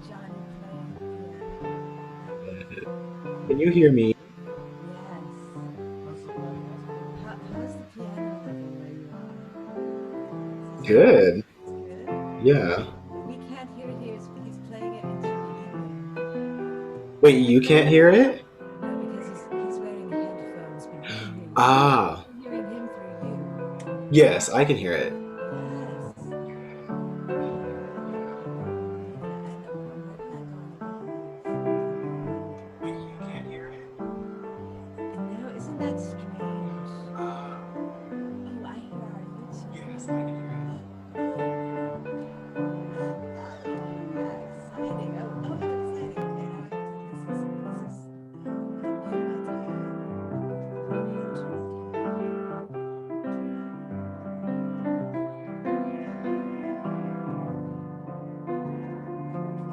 Johnny playing the piano. Can you hear me? Yes. How's the piano level where you are? Is it Good. it's good? Yeah. We can't hear it here. He's playing it into the ether. Wait, you can't hear it? No, because he's wearing headphones, but we can hear you. Ah, We're hearing him through you. yes, I can hear it. Yes. And where did that go live? Wait, you can't hear it? No, isn't that strange? Ah, Oh, I hear our YouTube. yes, I can hear it. Hallelujah! Exciting. Oh, how exciting. Okay, now I can tell this is you, my dad, and Johnny Cameron.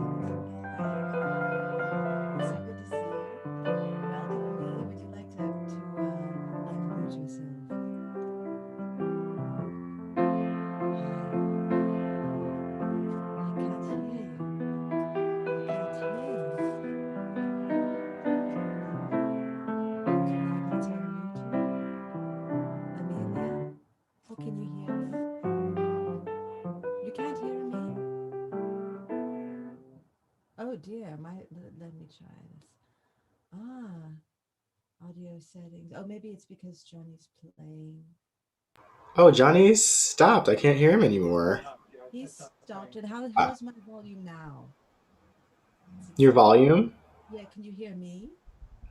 Okay. So good to see you. Welcome me. Would you like to unmute yourself? Hi. I can't hear you. I can't hear you. Would you like me to unmute you? Amelia? Oh, can you hear me? You can't hear me? Oh dear. Let me try this. Ah, audio settings. Oh, maybe it's because Johnny's playing. Oh, Johnny's stopped. I can't hear him anymore. He stopped it. How Ah, is my volume now? Is it your still? volume? Yeah, can you hear me?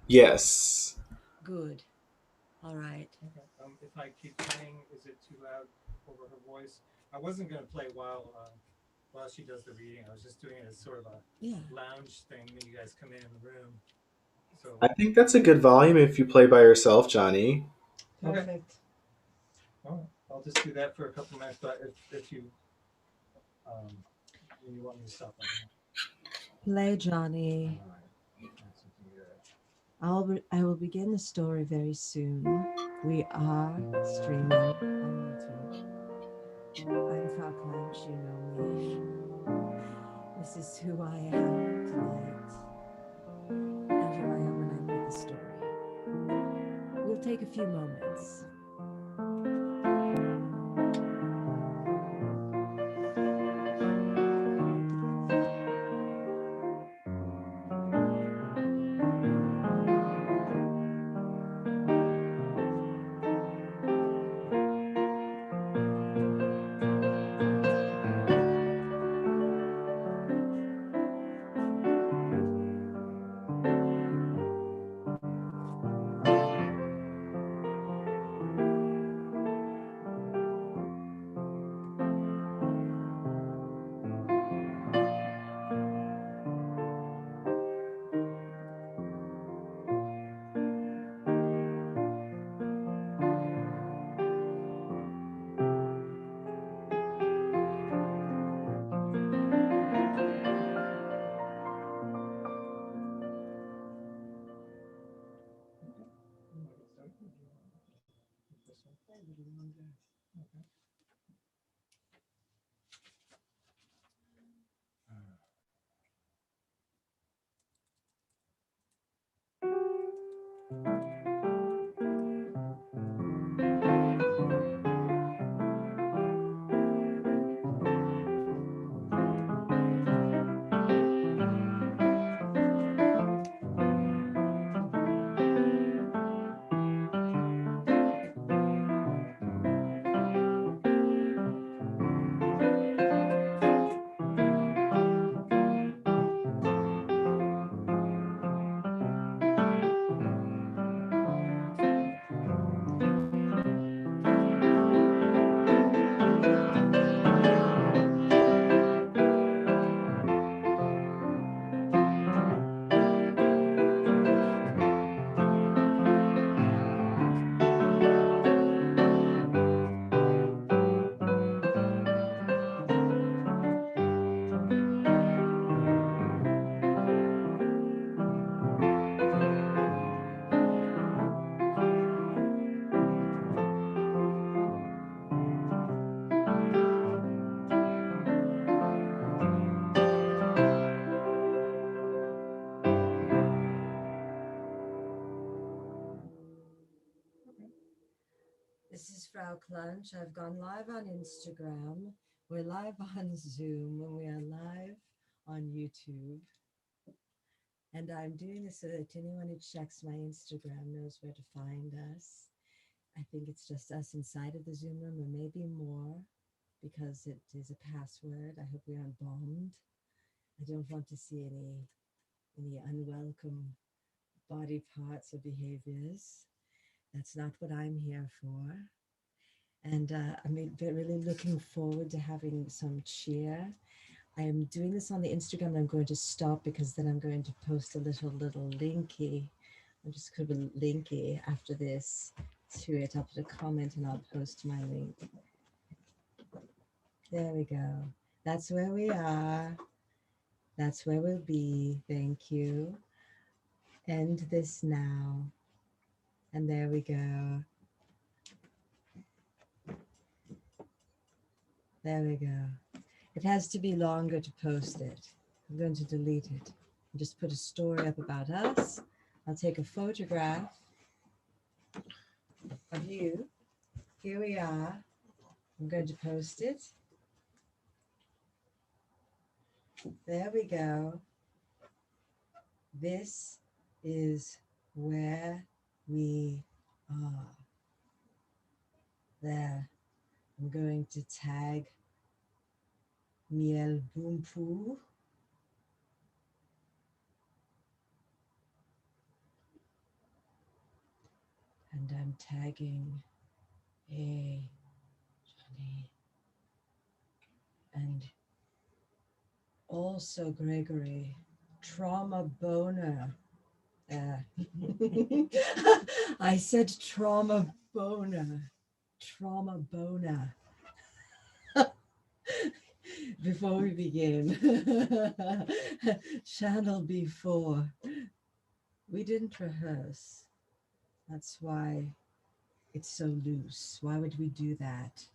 Yes. Good. All right. Yeah. I think that's a good volume if you play by yourself, Johnny. Perfect. Play, Johnny. I will begin the story very soon. We are streaming on YouTube. I'm Frau Klunch, you know me. This is who I am tonight, and who I am when I'm with the story. We'll take a few moments. Frau Klunch. I've gone live on Instagram. We're live on Zoom and we are live on YouTube. And I'm doing this so that anyone who checks my Instagram knows where to find us. I think it's just us inside of the Zoom room, or maybe more, because it is a password. I hope we aren't bombed. I don't want to see any unwelcome body parts or behaviors. That's not what I'm here for. And I'm really looking forward to having some cheer. I am doing this on the Instagram, and I'm going to stop because then I'm going to post a little linky. I'm just going to put linky after this to it. I'll put a comment and I'll post my link. There we go. That's where we are. That's where we'll be. Thank you. End this now. And there we go. There we go. It has to be longer to post it. I'm going to delete it and just put a story up about us. I'll take a photograph of you. Here we are. I'm going to post it. There we go. This is where we are. There. I'm going to tag Miel Boompu. And I'm tagging Johnny. And also Gregory. Trauma boner. I said trauma boner. Trauma boner. Before we begin, Channel B4. We didn't rehearse. That's why it's so loose. Why would we do that?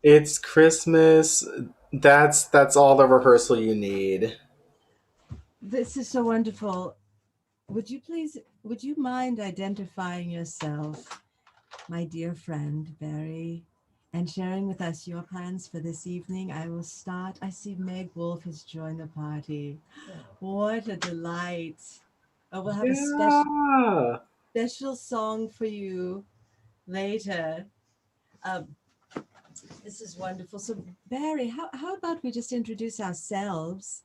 It's Christmas. That's all the rehearsal you need. This is so wonderful. Would you mind identifying yourself, my dear friend Barry, and sharing with us your plans for this evening? I will start. I see Meg Wolf has joined the party. What a delight. Oh, we'll have a Yeah. special song for you later. Um, this is wonderful. So, Barry, how about we just introduce ourselves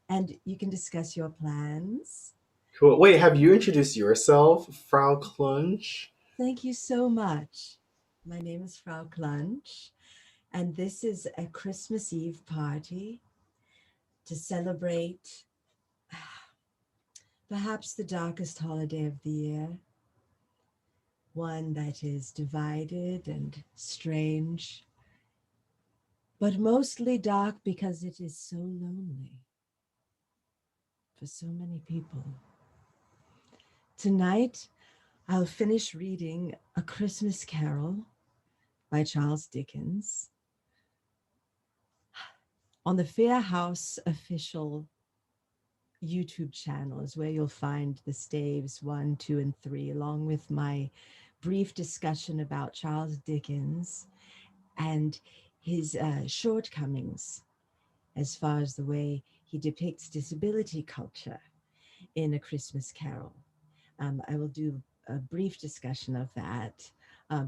and you can discuss your plans? Cool. Wait, have you introduced yourself, Frau Klunch? Thank you so much. My name is Frau Klunch, and this is a Christmas Eve party to celebrate perhaps the darkest holiday of the year, one that is divided and strange, but mostly dark because it is so lonely for so many people. Tonight, I'll finish reading A Christmas Carol by Charles Dickens on the Fair House official YouTube channel is where you'll find the staves 1, 2, and 3, along with my brief discussion about Charles Dickens and his shortcomings as far as the way he depicts disability culture in A Christmas Carol. I will do a brief discussion of that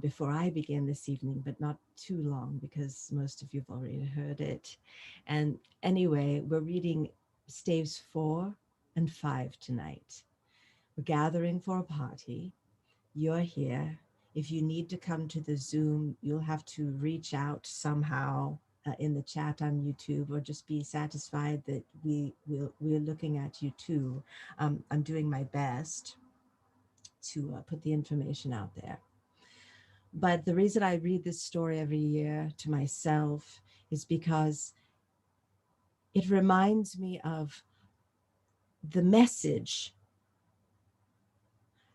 before I begin this evening, but not too long because most of you have already heard it. And anyway, we're reading staves 4 and 5 tonight. We're gathering for a party. You're here. If you need to come to the Zoom, you'll have to reach out somehow in the chat on YouTube, or just be satisfied that we're looking at you too. I'm doing my best to put the information out there. But the reason I read this story every year to myself is because it reminds me of the message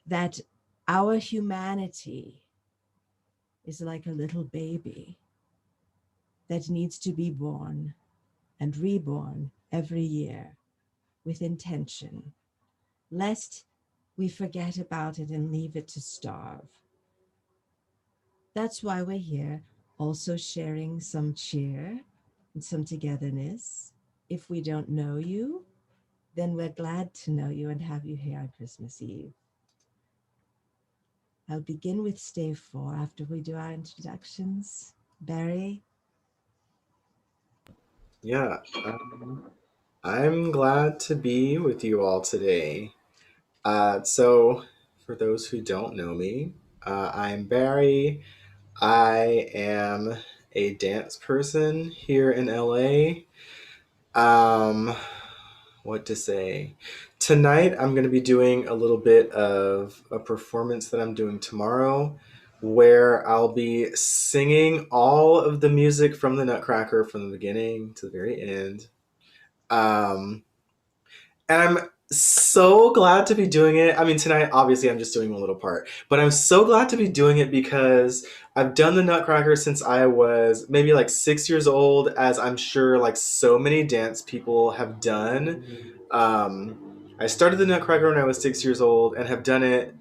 that our humanity is like a little baby that needs to be born and reborn every year with intention, lest we forget about it and leave it to starve. That's why we're here, also sharing some cheer and some togetherness. If we don't know you, then we're glad to know you and have you here on Christmas Eve. I'll begin with stave 4 after we do our introductions. Barry, Yeah, I'm glad to be with you all today. So, for those who don't know me, I'm Barry. I am a dance person here in LA. Um, what to say? Tonight, I'm going to be doing a little bit of a performance that I'm doing tomorrow where I'll be singing all of the music from the Nutcracker from the beginning to the very end. Um, and I'm so glad to be doing it. I mean, tonight, obviously, I'm just doing a little part, but I'm so glad to be doing it because I've done the Nutcracker since I was maybe like 6 years old, as I'm sure like so many dance people have done. Um, I started the Nutcracker when I was 6 years old and have done it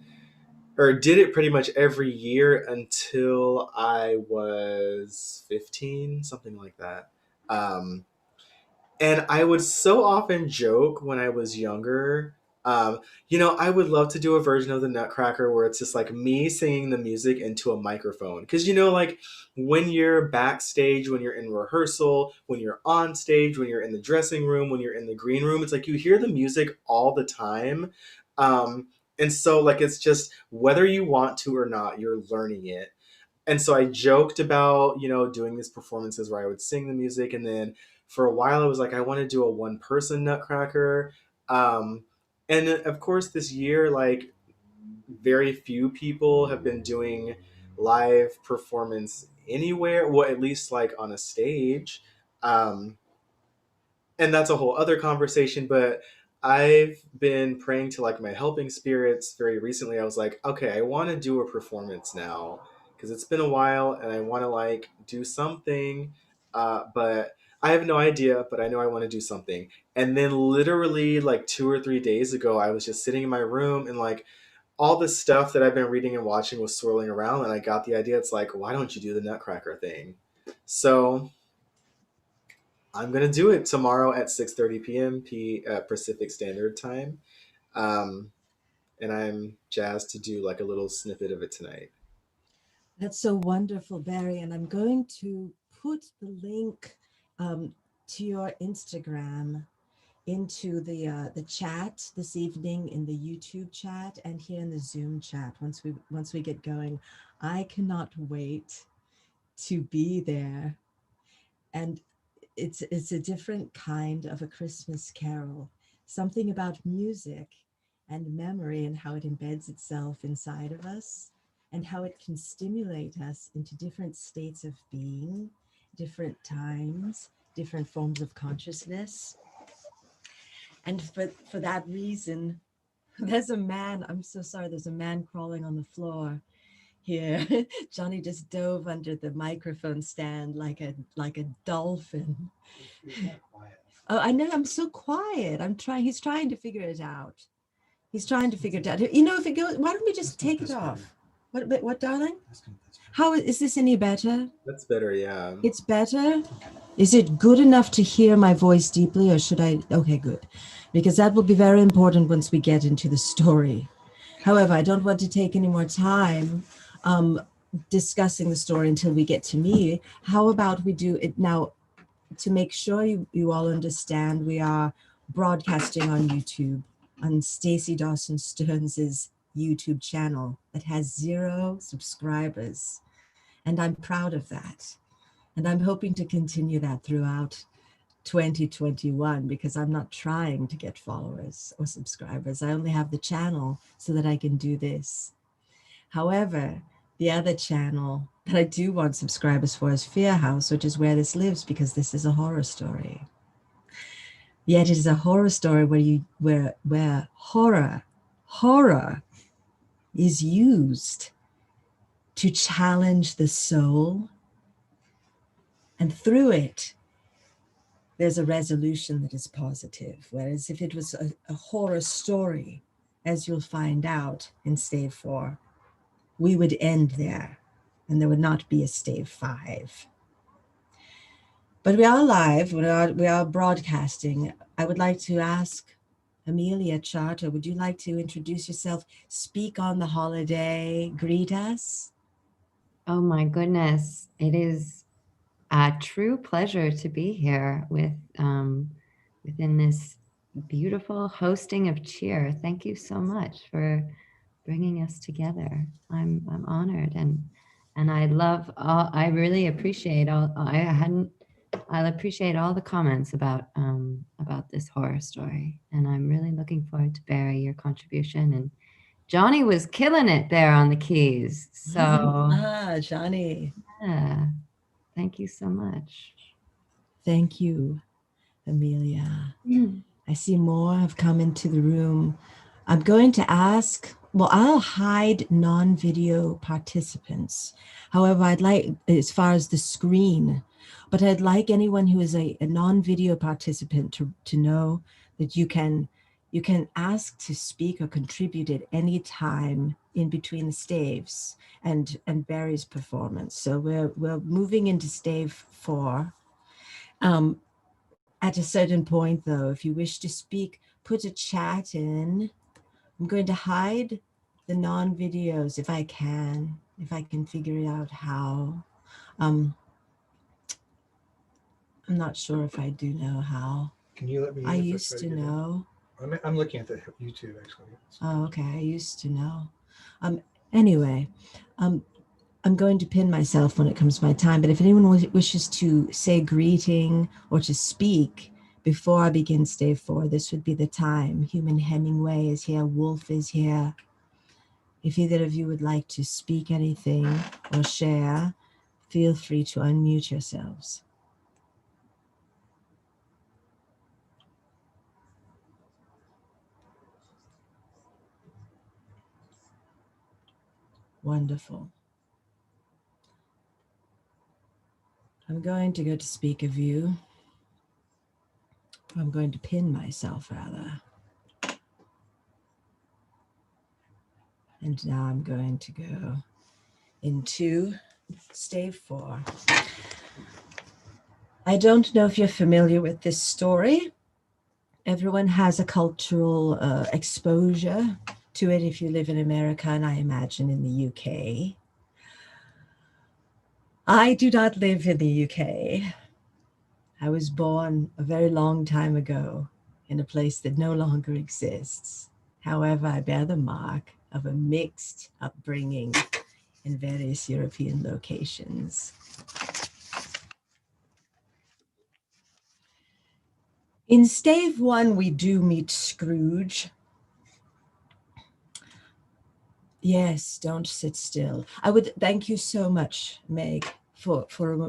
or did it pretty much every year until I was 15, something like that. Um, and I would so often joke when I was younger. Um, I would love to do a version of the Nutcracker where it's just like me singing the music into a microphone. Because, like when you're backstage, when you're in rehearsal, when you're on stage, when you're in the dressing room, when you're in the green room, it's like you hear the music all the time. And so, like, it's just whether you want to or not, you're learning it. And so I joked about, doing these performances where I would sing the music. And then for a while, I was like, I want to do a one person Nutcracker. Um, and of course, this year, like, very few people have been doing live performance anywhere, well, at least like on a stage. Um, and that's a whole other conversation, but I've been praying to like my helping spirits very recently. I was like, okay, I want to do a performance now because it's been a while and I want to like do something, but I have no idea, but I know I want to do something. And then literally like 2 or 3 days ago, I was just sitting in my room and like all the stuff that I've been reading and watching was swirling around, and I got the idea. It's like, why don't you do the Nutcracker thing? So I'm gonna do it tomorrow at 6:30 p.m. Pacific Standard Time, um, and I'm jazzed to do like a little snippet of it tonight. that's so wonderful, Barry. And I'm going to put the link um, to your Instagram into the chat this evening in the YouTube chat and here in the Zoom chat once we get going. I cannot wait to be there. And it's a different kind of a Christmas carol. Something about music and memory and how it embeds itself inside of us and how it can stimulate us into different states of being, different times, different forms of consciousness. And for that reason, there's a man, I'm so sorry, there's a man crawling on the floor here. Johnny just dove under the microphone stand like a dolphin. Oh, I know, I'm so quiet. He's trying to figure it out. He's trying to figure it out. If it goes, why don't we just take it off? What, darling? How is this any better? That's better, yeah. It's better? Is it good enough to hear my voice deeply, or should I? Okay, good. Because that will be very important once we get into the story. However, I don't want to take any more time discussing the story until we get to me. How about we do it now to make sure you all understand we are broadcasting on YouTube, on Stacey Dawson Stearns's YouTube channel that has 0 subscribers. And I'm proud of that. And I'm hoping to continue that throughout 2021 because I'm not trying to get followers or subscribers. I only have the channel so that I can do this. However, the other channel that I do want subscribers for is Fear House, which is where this lives because this is a horror story. Yet it is a horror story where horror is used to challenge the soul, and through it there's a resolution that is positive. Whereas if it was a horror story, as you'll find out in stave 4, we would end there and there would not be a stave 5. But we are live, we are broadcasting. I would like to ask Amelia Charter, would you like to introduce yourself, speak on the holiday, greet us? Oh my goodness. It is a true pleasure to be here within this beautiful hosting of cheer. Thank you so much for bringing us together. I'm honored, and I really appreciate I'll appreciate all the comments about this horror story, and I'm really looking forward to Barry, your contribution. And Johnny was killing it there on the keys. So Johnny. yeah, thank you so much. Thank you, Amelia. I see more have come into the room. I'm going to ask, well, I'll hide non-video participants. However, I'd like, as far as the screen, but I'd like anyone who is a non-video participant to know that you can ask to speak or contribute at any time in between the staves and Barry's performance. So we're moving into stave 4. At a certain point, though, if you wish to speak, put a chat in. I'm going to hide the non-videos if I can figure out how. I'm not sure if I do know how. Can you let me? I used to know. I'm looking at the YouTube actually. Oh, okay. I used to know. Anyway, I'm going to pin myself when it comes to my time, but if anyone wishes to say greeting or to speak before I begin stave 4, this would be the time. Human Hemingway is here. Wolf is here. If either of you would like to speak anything or share, feel free to unmute yourselves. Wonderful. I'm going to go to speak of you. I'm going to pin myself, rather. And now I'm going to go into stave 4. I don't know if you're familiar with this story. Everyone has a cultural exposure to it if you live in America, and I imagine in the UK. I do not live in the UK. I was born a very long time ago in a place that no longer exists. However, I bear the mark of a mixed upbringing in various European locations. In stave 1, we do meet Scrooge. Yes, don't sit still. I would thank you so much, Meg, for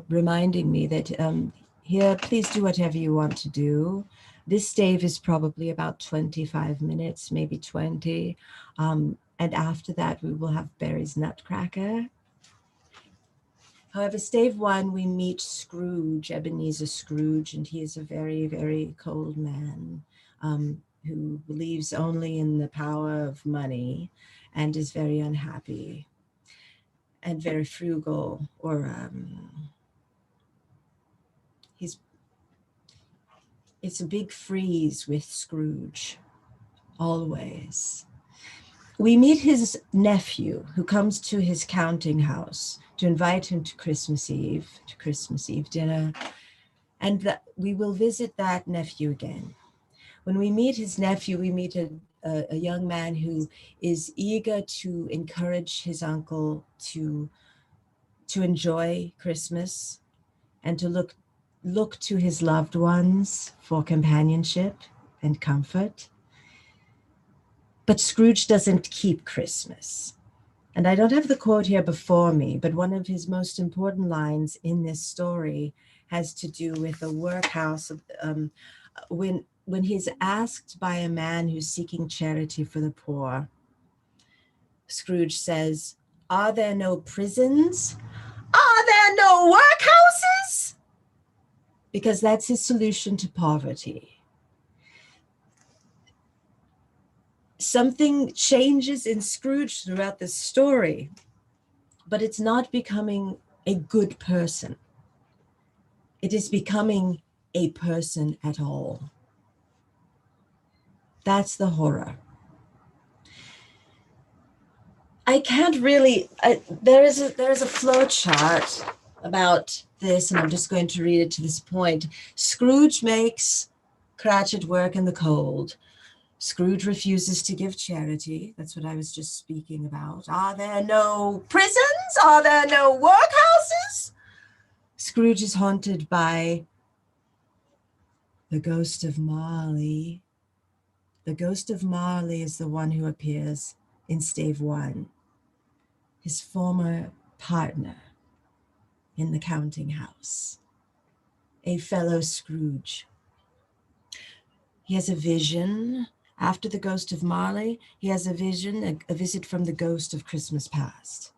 reminding me that here, please do whatever you want to do. This stave is probably about 25 minutes, maybe 20. And after that, we will have Barry's Nutcracker. However, stave 1, we meet Scrooge, Ebenezer Scrooge, and he is a very, very cold man who believes only in the power of money and is very unhappy and very frugal, or it's a big freeze with Scrooge, always. We meet his nephew who comes to his counting house to invite him to Christmas Eve dinner, and we will visit that nephew again. When we meet his nephew, we meet a young man who is eager to encourage his uncle to enjoy Christmas and to look to his loved ones for companionship and comfort. But Scrooge doesn't keep Christmas. And I don't have the quote here before me, but one of his most important lines in this story has to do with a workhouse. When he's asked by a man who's seeking charity for the poor, Scrooge says, "Are there no prisons? Are there no workhouses?" Because that's his solution to poverty. Something changes in Scrooge throughout this story. but it's not becoming a good person. It is becoming a person at all. That's the horror. I can't really, there is a flow chart about this, and I'm just going to read it to this point. Scrooge makes Cratchit work in the cold. Scrooge refuses to give charity. That's what I was just speaking about. Are there no prisons? Are there no workhouses? Scrooge is haunted by the ghost of Marley. The ghost of Marley is the one who appears in stave 1, his former partner in the counting house, a fellow Scrooge. He has a vision. After the ghost of Marley, he has a vision, a visit from the ghost of Christmas past.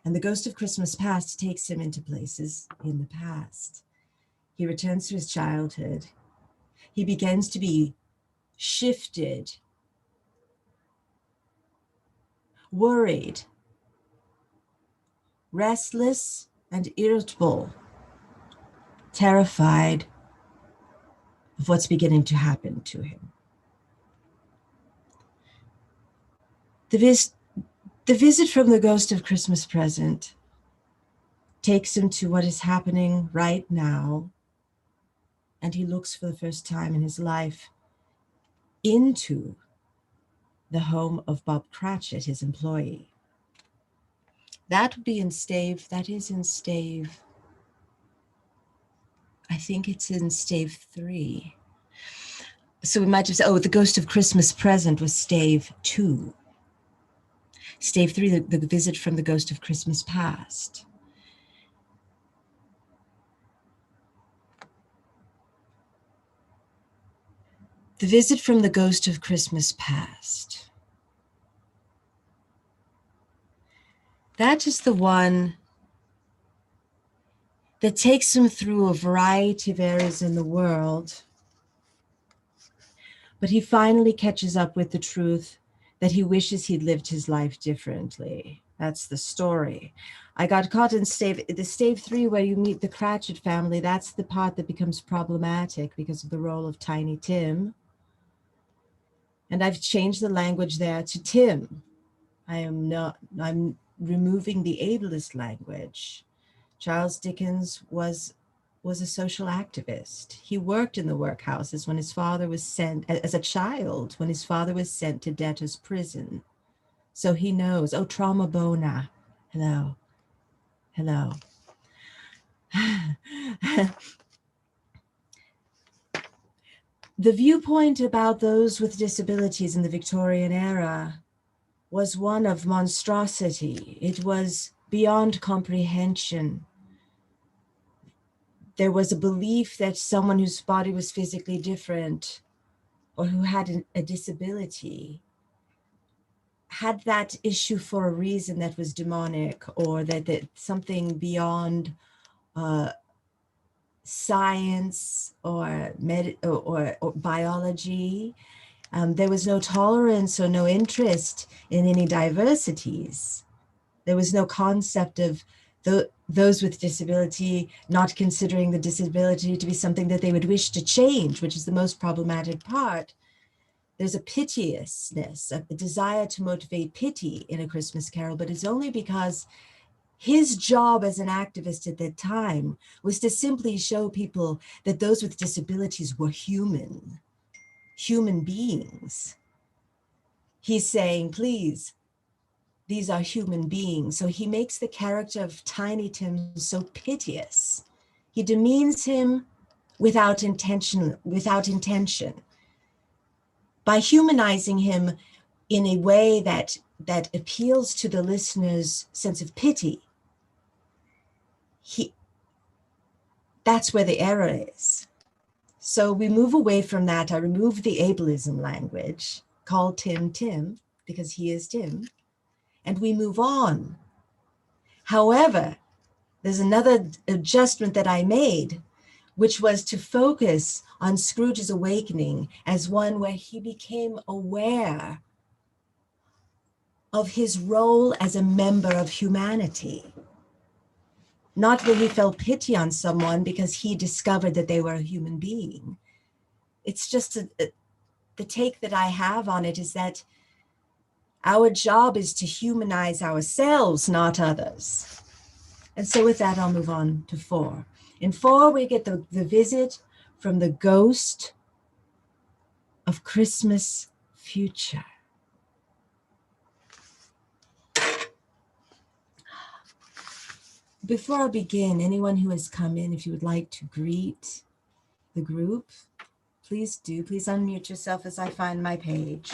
And the ghost of Christmas past takes him into places in the past. He returns to his childhood. He begins to be shifted, worried, restless and irritable, terrified of what's beginning to happen to him. The visit from the ghost of Christmas present takes him to what is happening right now, and he looks for the first time in his life into the home of Bob Cratchit, his employee. That would be in stave, that is in stave, I think it's in stave 3. So we might just say, oh, the ghost of Christmas present was stave 2. Stave 3, the visit from the ghost of Christmas past. The visit from the ghost of Christmas past. That is the one that takes him through a variety of areas in the world. But he finally catches up with the truth that he wishes he'd lived his life differently. That's the story. I got caught in the stave 3 where you meet the Cratchit family. That's the part that becomes problematic because of the role of Tiny Tim. And I've changed the language there to Tim. I'm removing the ableist language. Charles Dickens was a social activist. He worked in the workhouses when his father was sent, as a child, when his father was sent to debtor's prison. So he knows, oh, trauma bona. Hello, hello. The viewpoint about those with disabilities in the Victorian era was one of monstrosity. It was beyond comprehension. There was a belief that someone whose body was physically different or who had a disability had that issue for a reason that was demonic, or that something beyond science or biology. There was no tolerance or no interest in any diversities. There was no concept of those with disability not considering the disability to be something that they would wish to change, which is the most problematic part. There's a piteousness, a desire to motivate pity in A Christmas Carol, but it's only because his job as an activist at that time was to simply show people that those with disabilities were human beings. He's saying, please, these are human beings. So he makes the character of Tiny Tim so piteous. He demeans him without intention. By humanizing him in a way that appeals to the listener's sense of pity, that's where the error is. So we move away from that. I remove the ableism language, call Tim Tim, because he is Tim, and we move on. However, there's another adjustment that I made, which was to focus on Scrooge's awakening as one where he became aware of his role as a member of humanity. Not that he felt pity on someone because he discovered that they were a human being. It's just the take that I have on it is that our job is to humanize ourselves, not others. And so with that, I'll move on to 4. In 4, we get the visit from the ghost of Christmas future. Before I begin, anyone who has come in, if you would like to greet the group, please do. Please unmute yourself as I find my page.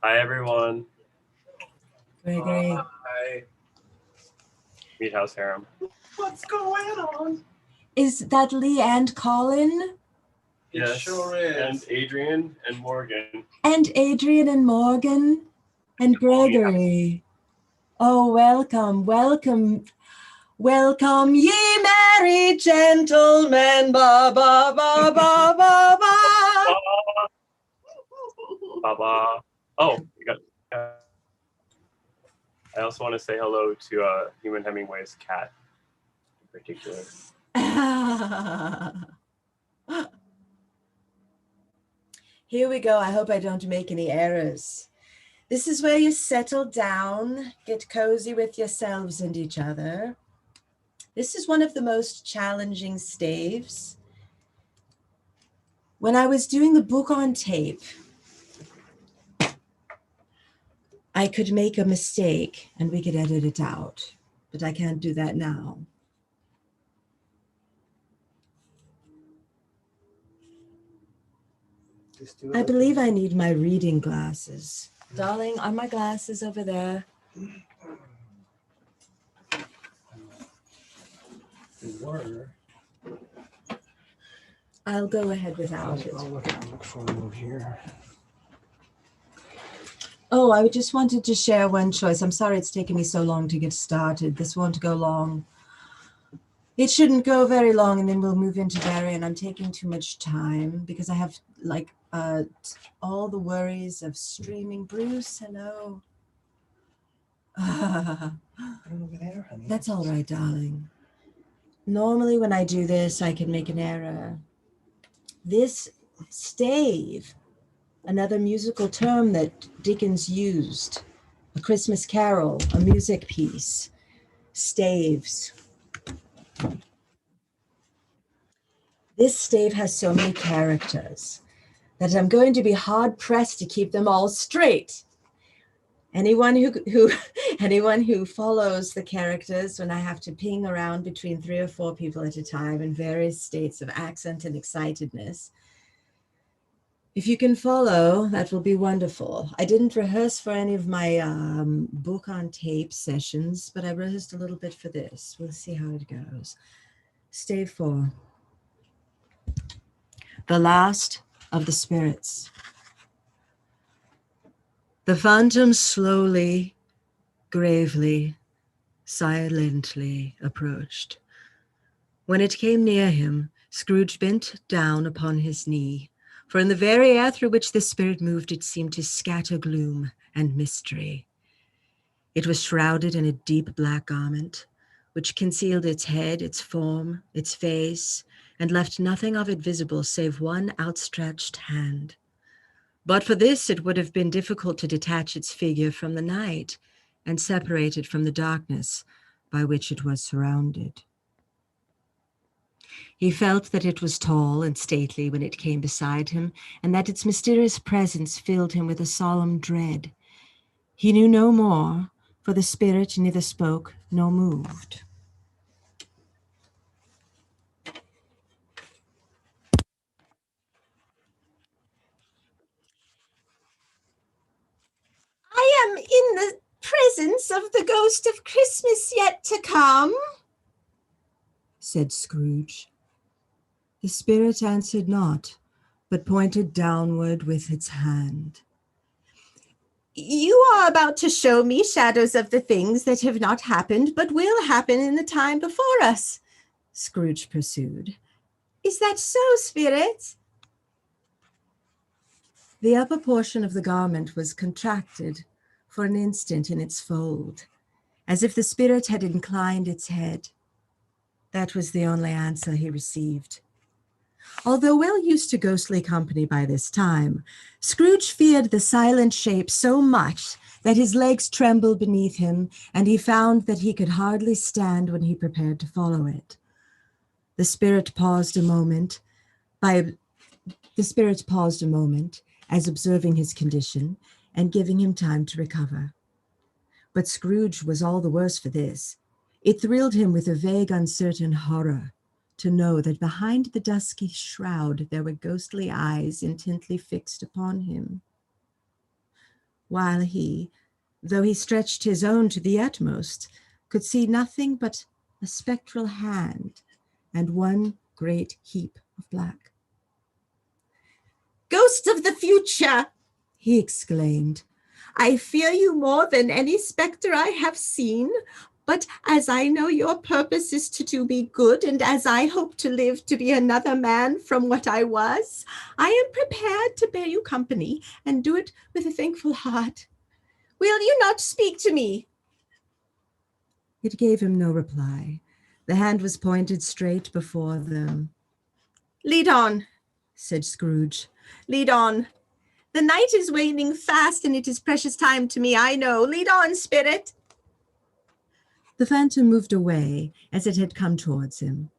Hi, everyone. Gregory. Hi. Meet House Harem. What's going on? Is that Lee and Colin? Yes, sure is. and Adrian and Morgan. And Adrian and Morgan and Gregory. Oh, welcome, welcome, welcome, ye merry gentlemen. Ba ba ba ba ba ba. Baba. Oh, you got. I also want to say hello to Human Hemingway's cat, in particular. Here we go. I hope I don't make any errors. This is where you settle down, get cozy with yourselves and each other. This is one of the most challenging staves. When I was doing the book on tape, I could make a mistake and we could edit it out, but I can't do that now. I believe I need my reading glasses. Darling, are my glasses over there? They were. I'll go ahead without it. I'll look for them over here. Oh, I just wanted to share one choice. I'm sorry it's taken me so long to get started. This won't go long. It shouldn't go very long, and then we'll move into Barry, and I'm taking too much time because I have like all the worries of streaming. Bruce, hello. Right over there, honey. That's all right, darling. Normally when I do this, I can make an error. This stave, another musical term that Dickens used, a Christmas carol, a music piece, staves. This stave has so many characters that I'm going to be hard pressed to keep them all straight. Anyone who follows the characters when I have to ping around between 3 or 4 people at a time in various states of accent and excitedness, if you can follow, that will be wonderful. I didn't rehearse for any of my book on tape sessions, but I rehearsed a little bit for this. We'll see how it goes. Stave 4. The last of the spirits. The phantom slowly, gravely, silently approached. When it came near him, Scrooge bent down upon his knee, for in the very air through which the spirit moved, it seemed to scatter gloom and mystery. It was shrouded in a deep black garment, which concealed its head, its form, its face, and left nothing of it visible save one outstretched hand. But for this, it would have been difficult to detach its figure from the night and separate it from the darkness by which it was surrounded. He felt that it was tall and stately when it came beside him, and that its mysterious presence filled him with a solemn dread. He knew no more, for the spirit neither spoke nor moved. I am in the presence of the ghost of Christmas yet to come, said Scrooge. The spirit answered not, but pointed downward with its hand. You are about to show me shadows of the things that have not happened, but will happen in the time before us, Scrooge pursued. Is that so, spirit? The upper portion of the garment was contracted for an instant in its fold, as if the spirit had inclined its head. That was the only answer he received. Although well used to ghostly company by this time, Scrooge feared the silent shape so much that his legs trembled beneath him, and he found that he could hardly stand when he prepared to follow it. The spirit paused a moment, as observing his condition and giving him time to recover. But Scrooge was all the worse for this. It thrilled him with a vague, uncertain horror to know that behind the dusky shroud there were ghostly eyes intently fixed upon him, while he, though he stretched his own to the utmost, could see nothing but a spectral hand and one great heap of black. "Ghost of the future!" he exclaimed. "I fear you more than any spectre I have seen, but as I know your purpose is to do me good, and as I hope to live to be another man from what I was, I am prepared to bear you company and do it with a thankful heart. Will you not speak to me?" It gave him no reply. The hand was pointed straight before them. "Lead on," said Scrooge. "Lead on. The night is waning fast, and it is precious time to me, I know. Lead on, spirit." The phantom moved away as it had come towards him.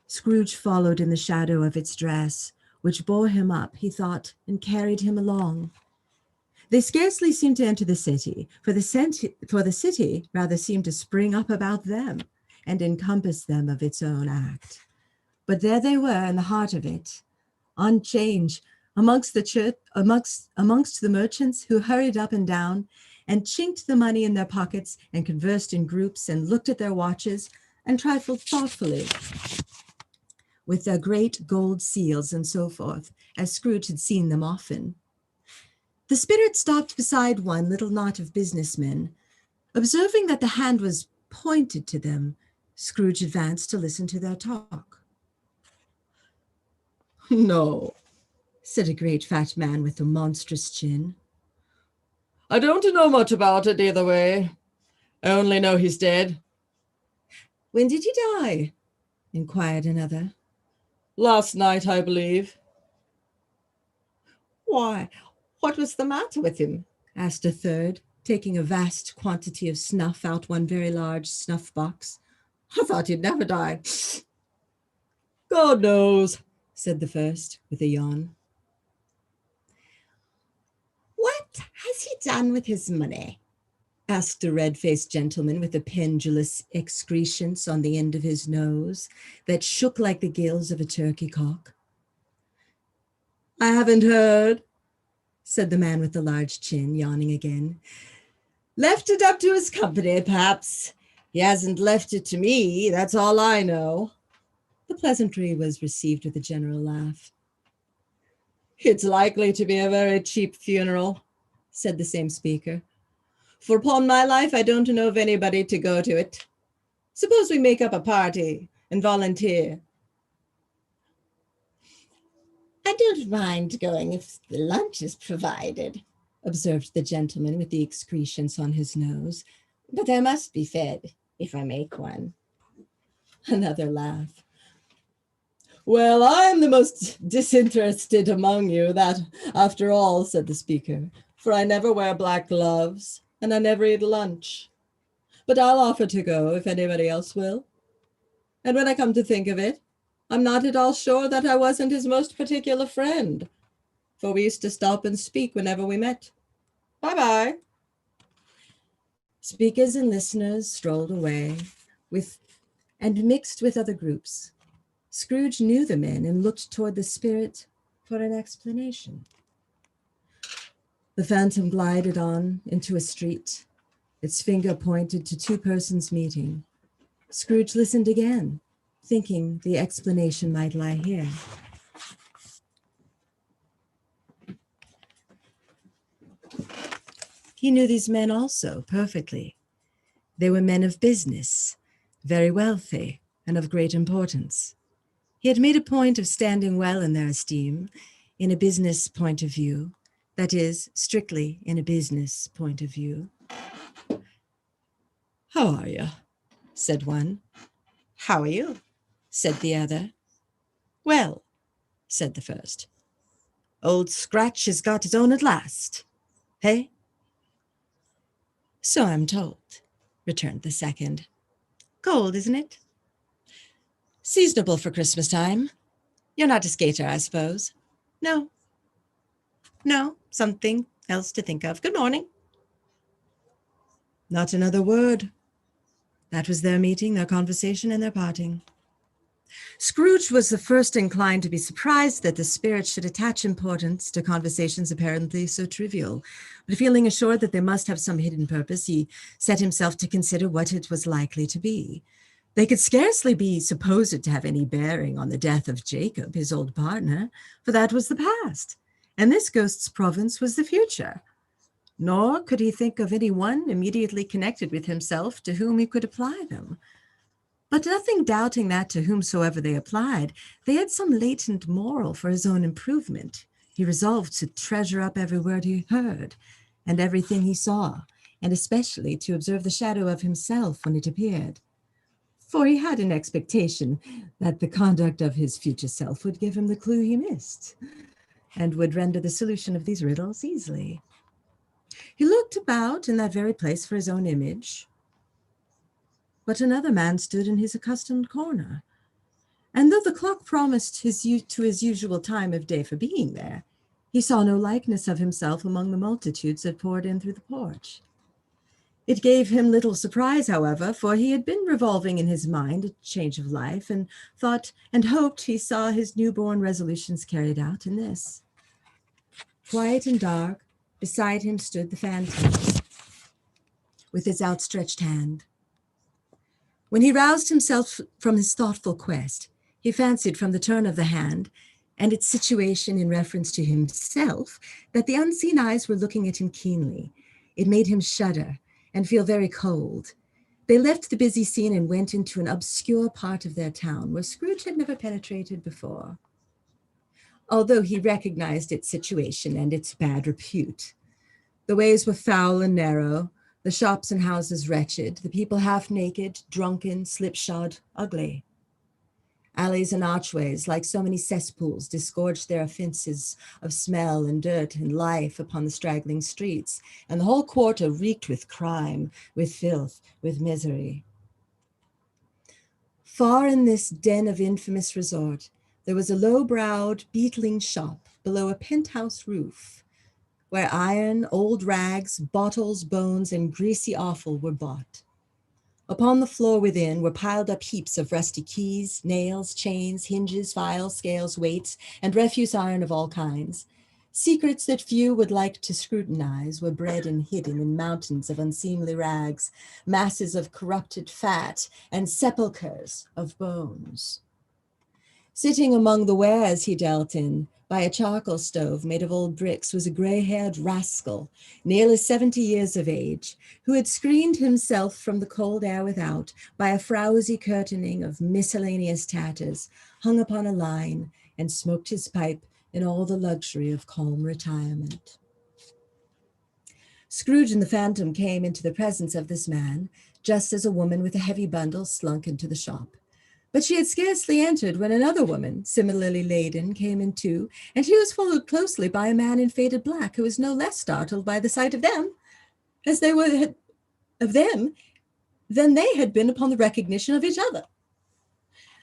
Scrooge followed in the shadow of its dress, which bore him up, he thought, and carried him along. They scarcely seemed to enter the city, for the city rather seemed to spring up about them and encompass them of its own act. But there they were in the heart of it, on change, amongst the merchants who hurried up and down and chinked the money in their pockets and conversed in groups and looked at their watches and trifled thoughtfully with their great gold seals and so forth, as Scrooge had seen them often. The spirit stopped beside one little knot of businessmen. Observing that the hand was pointed to them, Scrooge advanced to listen to their talk. "No," said a great fat man with a monstrous chin. "I don't know much about it either way. I only know he's dead." "When did he die?" inquired another. "Last night, I believe." "Why, what was the matter with him?" asked a third, taking a vast quantity of snuff out one very large snuff box. "I thought he'd never die." "God knows," said the first, with a yawn. "What has he done with his money?" asked a red-faced gentleman with a pendulous excrescence on the end of his nose that shook like the gills of a turkey cock. "I haven't heard," said the man with the large chin, yawning again. "Left it up to his company, perhaps. He hasn't left it to me, that's all I know." The pleasantry was received with a general laugh. "It's likely to be a very cheap funeral," said the same speaker. "For upon my life, I don't know of anybody to go to it. Suppose we make up a party and volunteer." "I don't mind going if the lunch is provided," observed the gentleman with the excrescence on his nose. "But I must be fed if I make one." Another laugh. "Well, I'm the most disinterested among you, that, after all," said the speaker, "for I never wear black gloves, and I never eat lunch. But I'll offer to go if anybody else will. And when I come to think of it, I'm not at all sure that I wasn't his most particular friend, for we used to stop and speak whenever we met. Bye-bye." Speakers and listeners strolled away and mixed with other groups. Scrooge knew the men and looked toward the spirit for an explanation. The phantom glided on into a street. Its finger pointed to two persons meeting. Scrooge listened again, thinking the explanation might lie here. He knew these men also perfectly. They were men of business, very wealthy, and of great importance. He had made a point of standing well in their esteem, in a business point of view, That is, strictly in a business point of view. "How are you?" said one. "How are you?" said the other. "Well," said the first, "Old Scratch has got his own at last. Hey?" "So I'm told," returned the second. "Cold, isn't it?" "Seasonable for Christmas time. You're not a skater, I suppose?" "No." "No, something else to think of. Good morning." Not another word. That was their meeting, their conversation, and their parting. Scrooge was the first inclined to be surprised that the spirit should attach importance to conversations apparently so trivial. But feeling assured that they must have some hidden purpose, he set himself to consider what it was likely to be. They could scarcely be supposed to have any bearing on the death of Jacob, his old partner, for that was the past, and this ghost's province was the future. Nor could he think of any one immediately connected with himself to whom he could apply them. But nothing doubting that to whomsoever they applied, they had some latent moral for his own improvement. He resolved to treasure up every word he heard and everything he saw, and especially to observe the shadow of himself when it appeared. For he had an expectation that the conduct of his future self would give him the clue he missed, and would render the solution of these riddles easily. He looked about in that very place for his own image, but another man stood in his accustomed corner. And though the clock promised to his usual time of day for being there, he saw no likeness of himself among the multitudes that poured in through the porch. It gave him little surprise, however, for he had been revolving in his mind a change of life, and thought and hoped he saw his newborn resolutions carried out in this. Quiet and dark, beside him stood the phantom, with his outstretched hand. When he roused himself from his thoughtful quest, he fancied from the turn of the hand and its situation in reference to himself that the unseen eyes were looking at him keenly. It made him shudder and feel very cold. They left the busy scene and went into an obscure part of their town where Scrooge had never penetrated before, although he recognized its situation and its bad repute. The ways were foul and narrow, the shops and houses wretched, the people half naked, drunken, slipshod, ugly. Alleys and archways, like so many cesspools, disgorged their offenses of smell and dirt and life upon the straggling streets, and the whole quarter reeked with crime, with filth, with misery. Far in this den of infamous resort, there was a low-browed, beetling shop below a penthouse roof, where iron, old rags, bottles, bones, and greasy offal were bought. Upon the floor within were piled up heaps of rusty keys, nails, chains, hinges, files, scales, weights, and refuse iron of all kinds. Secrets that few would like to scrutinize were bred and hidden in mountains of unseemly rags, masses of corrupted fat, and sepulchres of bones. Sitting among the wares he dealt in, by a charcoal stove made of old bricks, was a gray-haired rascal, nearly 70 years of age, who had screened himself from the cold air without by a frowsy curtaining of miscellaneous tatters, hung upon a line, and smoked his pipe in all the luxury of calm retirement. Scrooge and the Phantom came into the presence of this man, just as a woman with a heavy bundle slunk into the shop. But she had scarcely entered when another woman, similarly laden, came in too, and she was followed closely by a man in faded black, who was no less startled by the sight of them, as they were of them, than they had been upon the recognition of each other.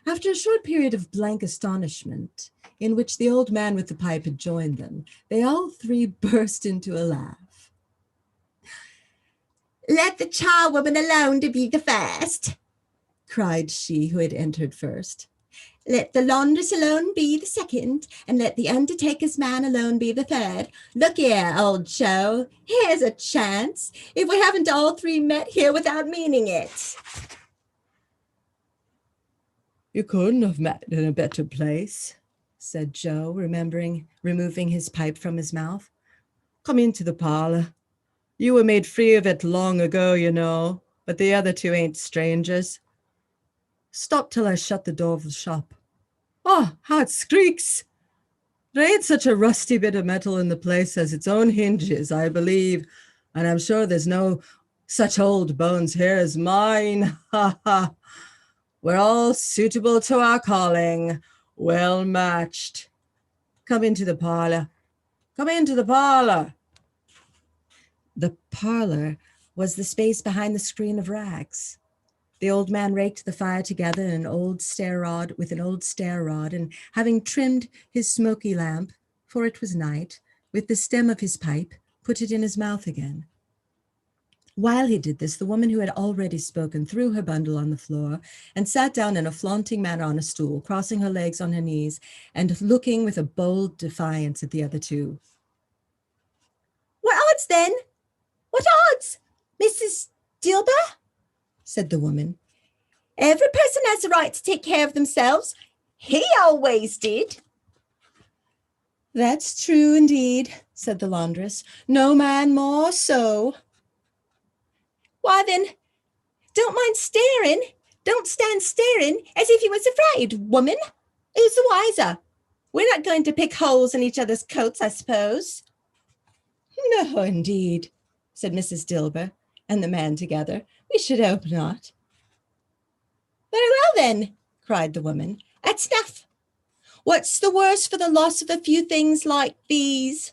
After a short period of blank astonishment, in which the old man with the pipe had joined them, they all three burst into a laugh. "Let the charwoman alone to be the first," cried she who had entered first. "Let the laundress alone be the second, and let the undertaker's man alone be the third. Look here, old Joe, here's a chance, if we haven't all three met here without meaning it." "You couldn't have met in a better place," said Joe, removing his pipe from his mouth. "Come into the parlor. You were made free of it long ago, you know, but the other two ain't strangers. Stop till I shut the door of the shop. Oh, how it squeaks! There ain't such a rusty bit of metal in the place as its own hinges, I believe, and I'm sure there's no such old bones here as mine. Ha ha! We're all suitable to our calling, well matched. Come into the parlor. Come into the parlor. The parlor was the space behind the screen of rags. The old man raked the fire together in an old stair rod and having trimmed his smoky lamp, for it was night, with the stem of his pipe, put it in his mouth again. While he did this, the woman who had already spoken threw her bundle on the floor and sat down in a flaunting manner on a stool, crossing her legs on her knees and looking with a bold defiance at the other two. What odds then? What odds, Mrs. Dilber? Said the woman. Every person has a right to take care of themselves. He always did. That's true indeed, said the laundress. No man more so. Why then, don't mind staring. Don't stand staring as if you was afraid, woman. Who's the wiser? We're not going to pick holes in each other's coats, I suppose. No, indeed, said Mrs. Dilber and the man together. We should hope not. Very well, then, cried the woman. That's enough. What's the worse for the loss of a few things like these?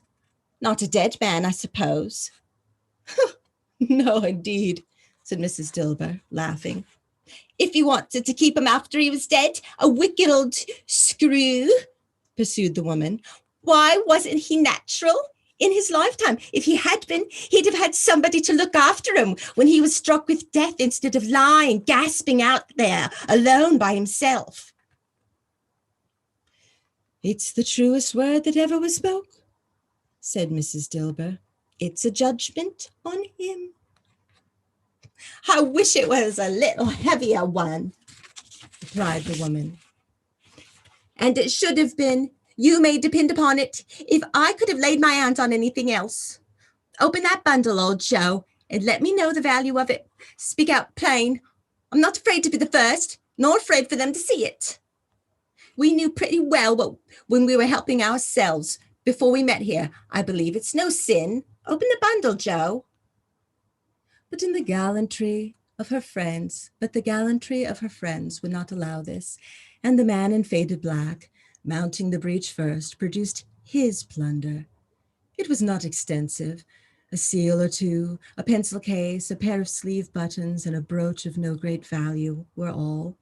Not a dead man, I suppose. No, indeed, said Mrs. Dilber, laughing. If you wanted to keep him after he was dead, a wicked old screw, pursued the woman, why wasn't he natural? In his lifetime, if he had been, he'd have had somebody to look after him when he was struck with death instead of lying, gasping out there, alone by himself. It's the truest word that ever was spoke, said Mrs. Dilber. It's a judgment on him. I wish it was a little heavier one, replied the woman. And it should have been. You may depend upon it, if I could have laid my hands on anything else. Open that bundle, old Joe, and let me know the value of it. Speak out plain. I'm not afraid to be the first, nor afraid for them to see it. We knew pretty well when we were helping ourselves before we met here. I believe it's no sin. Open the bundle, Joe. But the gallantry of her friends would not allow this, and the man in faded black, mounting the breach first, produced his plunder. It was not extensive. A seal or two, a pencil case, a pair of sleeve buttons, and a brooch of no great value were all.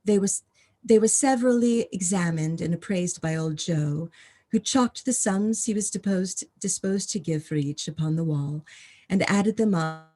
They were severally examined and appraised by old Joe, who chalked the sums he was disposed to give for each upon the wall, and added them up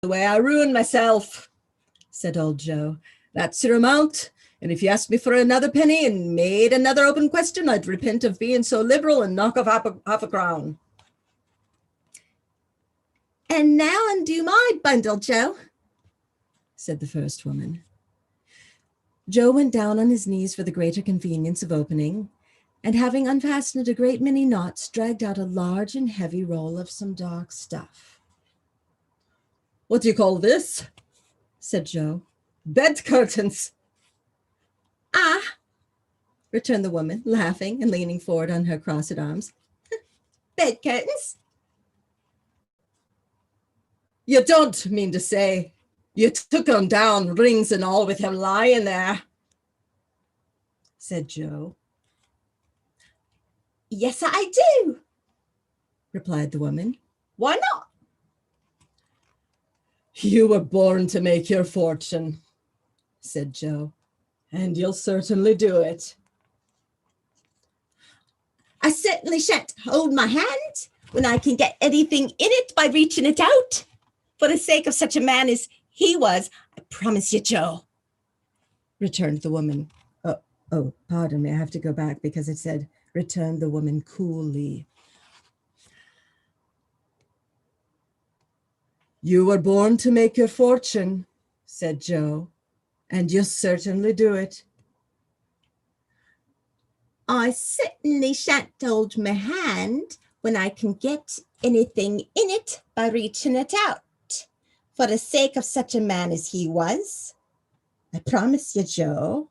the way I ruined myself, said old Joe. That's your amount. And if you asked me for another penny and made another open question, I'd repent of being so liberal and knock off half a crown. And now undo my bundle, Joe, said the first woman. Joe went down on his knees for the greater convenience of opening, and having unfastened a great many knots, dragged out a large and heavy roll of some dark stuff. What do you call this? Said Joe. Bed curtains. Ah, returned the woman, laughing and leaning forward on her crossed arms. Bed curtains? You don't mean to say you took him down, rings and all, with him lying there, said Joe. Yes, I do, replied the woman. Why not? You were born to make your fortune, said Joe, and you'll certainly do it. I certainly shan't hold my hand when I can get anything in it by reaching it out. For the sake of such a man as he was, I promise you, Joe, returned the woman. Oh, pardon me, I have to go back because it said returned the woman coolly. You were born to make your fortune, said Joe, and you'll certainly do it. I certainly shan't hold my hand when I can get anything in it by reaching it out, for the sake of such a man as he was. I promise you, Joe,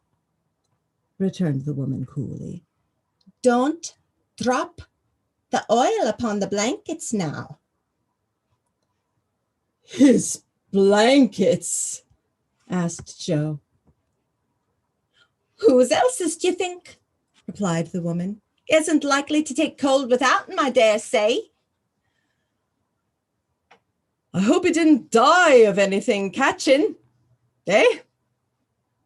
returned the woman coolly. Don't drop the oil upon the blankets now. His blankets? Asked Joe. Whose else's, do you think? Replied the woman. Isn't likely to take cold without him, I dare say. I hope he didn't die of anything catching, eh?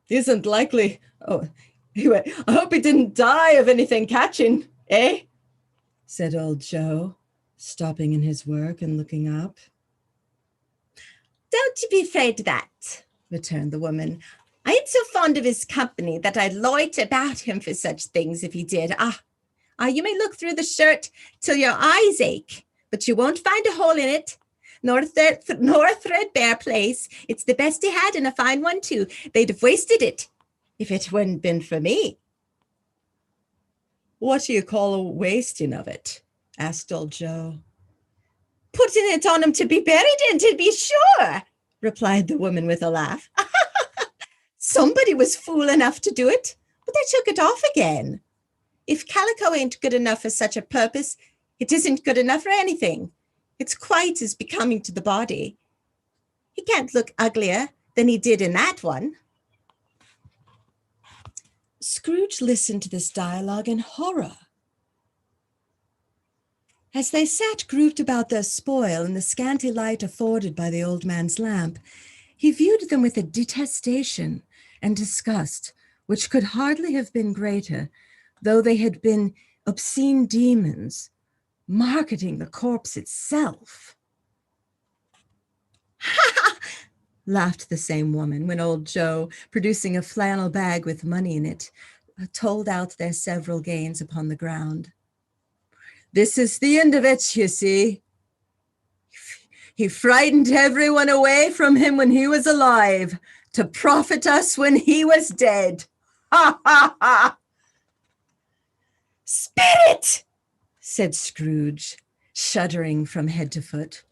Isn't likely. Oh, anyway, I hope he didn't die of anything catching, eh? Said old Joe, stopping in his work and looking up. Don't you be afraid of that, returned the woman. I ain't so fond of his company that I'd loiter about him for such things if he did. You may look through the shirt till your eyes ache, but you won't find a hole in it, nor a threadbare place. It's the best he had, and a fine one too. They'd have wasted it if it hadn't been for me. What do you call a wasting of it? Asked old Joe. Putting it on him to be buried in, to be sure, replied the woman with a laugh. Somebody was fool enough to do it, but they took it off again. If calico ain't good enough for such a purpose, it isn't good enough for anything. It's quite as becoming to the body. He can't look uglier than he did in that one. Scrooge listened to this dialogue in horror. As they sat grouped about their spoil in the scanty light afforded by the old man's lamp, he viewed them with a detestation and disgust which could hardly have been greater, though they had been obscene demons marketing the corpse itself. Ha ha! Laughed the same woman when old Joe, producing a flannel bag with money in it, told out their several gains upon the ground. This is the end of it, you see. He frightened everyone away from him when he was alive, to profit us when he was dead. Ha ha ha! Spirit! Said Scrooge, shuddering from head to foot.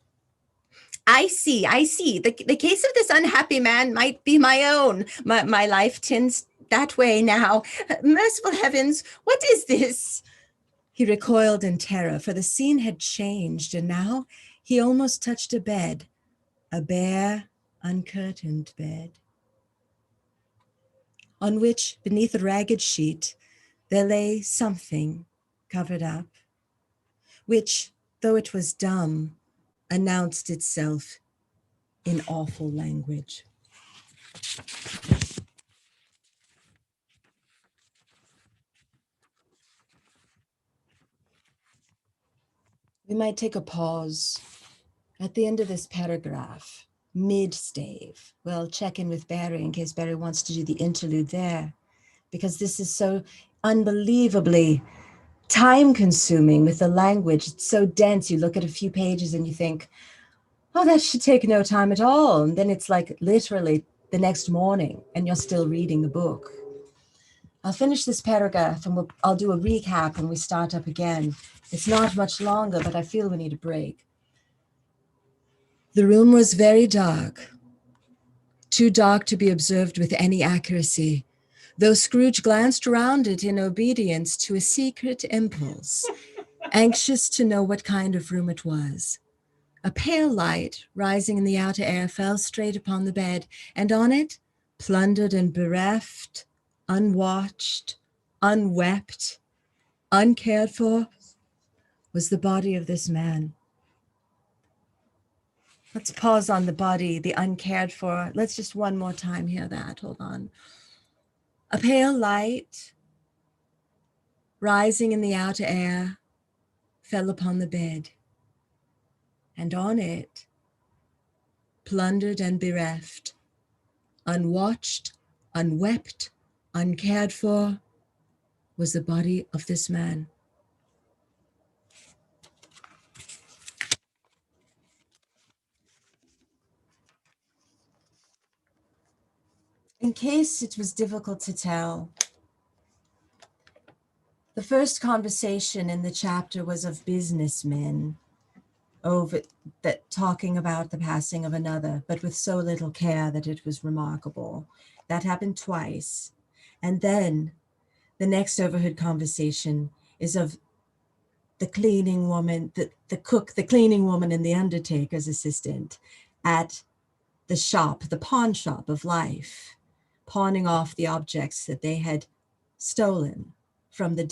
I see. The case of this unhappy man might be my own. My life tends that way now. Merciful heavens, what is this? He recoiled in terror, for the scene had changed, and now he almost touched a bed, a bare, uncurtained bed, on which, beneath a ragged sheet, there lay something covered up, which, though it was dumb, announced itself in awful language. We might take a pause at the end of this paragraph, mid-stave. We'll check in with Barry in case Barry wants to do the interlude there, because this is so unbelievably time-consuming with the language. It's so dense. You look at a few pages and you think, oh, that should take no time at all. And then it's like literally the next morning and you're still reading the book. I'll finish this paragraph and I'll do a recap when we start up again. It's not much longer, but I feel we need a break. The room was very dark, too dark to be observed with any accuracy, though Scrooge glanced around it in obedience to a secret impulse, anxious to know what kind of room it was. A pale light, rising in the outer air, fell straight upon the bed, and on it, plundered and bereft, unwatched, unwept, uncared for, was the body of this man. Let's pause on the body, the uncared for. Let's just one more time hear that. Hold on. A pale light, rising in the outer air, fell upon the bed, and on it, plundered and bereft, unwatched, unwept, uncared for, was the body of this man. in case it was difficult to tell, the first conversation in the chapter was of businessmen over that talking about the passing of another, but with so little care that it was remarkable. That happened twice. And then the next overheard conversation is of the cleaning woman, the cook, the cleaning woman, and the undertaker's assistant at the shop, the pawn shop of life, pawning off the objects that they had stolen from the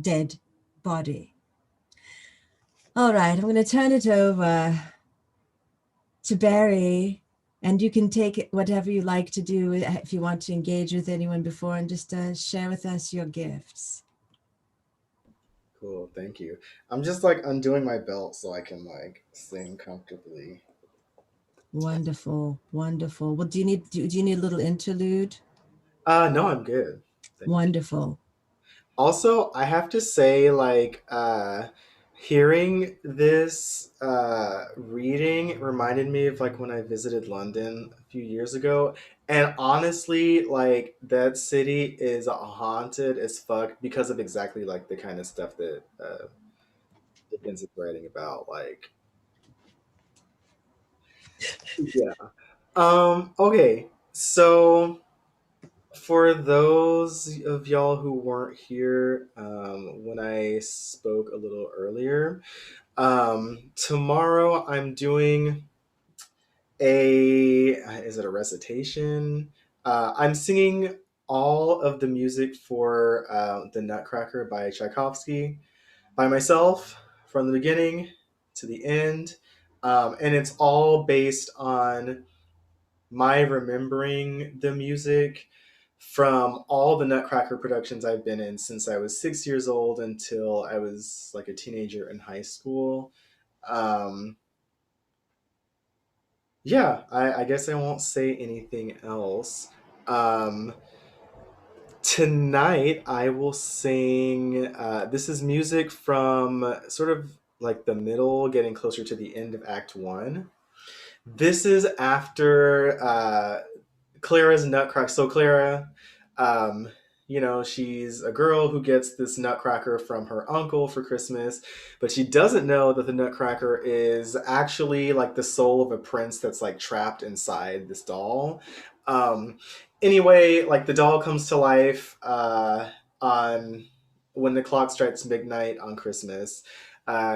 dead body. All right, I'm going to turn it over to Barry, and you can take whatever you like to do if you want to engage with anyone before, and just share with us your gifts. Cool, thank you. I'm just like undoing my belt so I can like sing comfortably. Wonderful, wonderful. Well, do you need a little interlude? No, I'm good. Thank you. Wonderful. Also, I have to say, like, hearing this reading reminded me of like when I visited London a few years ago. And honestly, like, that city is haunted as fuck because of exactly like the kind of stuff that Dickens is writing about. Like, yeah. Okay. So for those of y'all who weren't here when I spoke a little earlier, tomorrow I'm doing is it a recitation? I'm singing all of the music for the Nutcracker by Tchaikovsky by myself from the beginning to the end. And it's all based on my remembering the music from all the Nutcracker productions I've been in since I was 6 years old until I was like a teenager in high school. Um, yeah, I guess I won't say anything else. Um, Tonight I will sing. This is music from sort of like the middle, getting closer to the end of Act One. This is after Clara's Nutcracker. So Clara, um, she's a girl who gets this Nutcracker from her uncle for Christmas, but she doesn't know that the Nutcracker is actually like the soul of a prince that's like trapped inside this doll. Um, anyway, like the doll comes to life on when the clock strikes midnight on Christmas.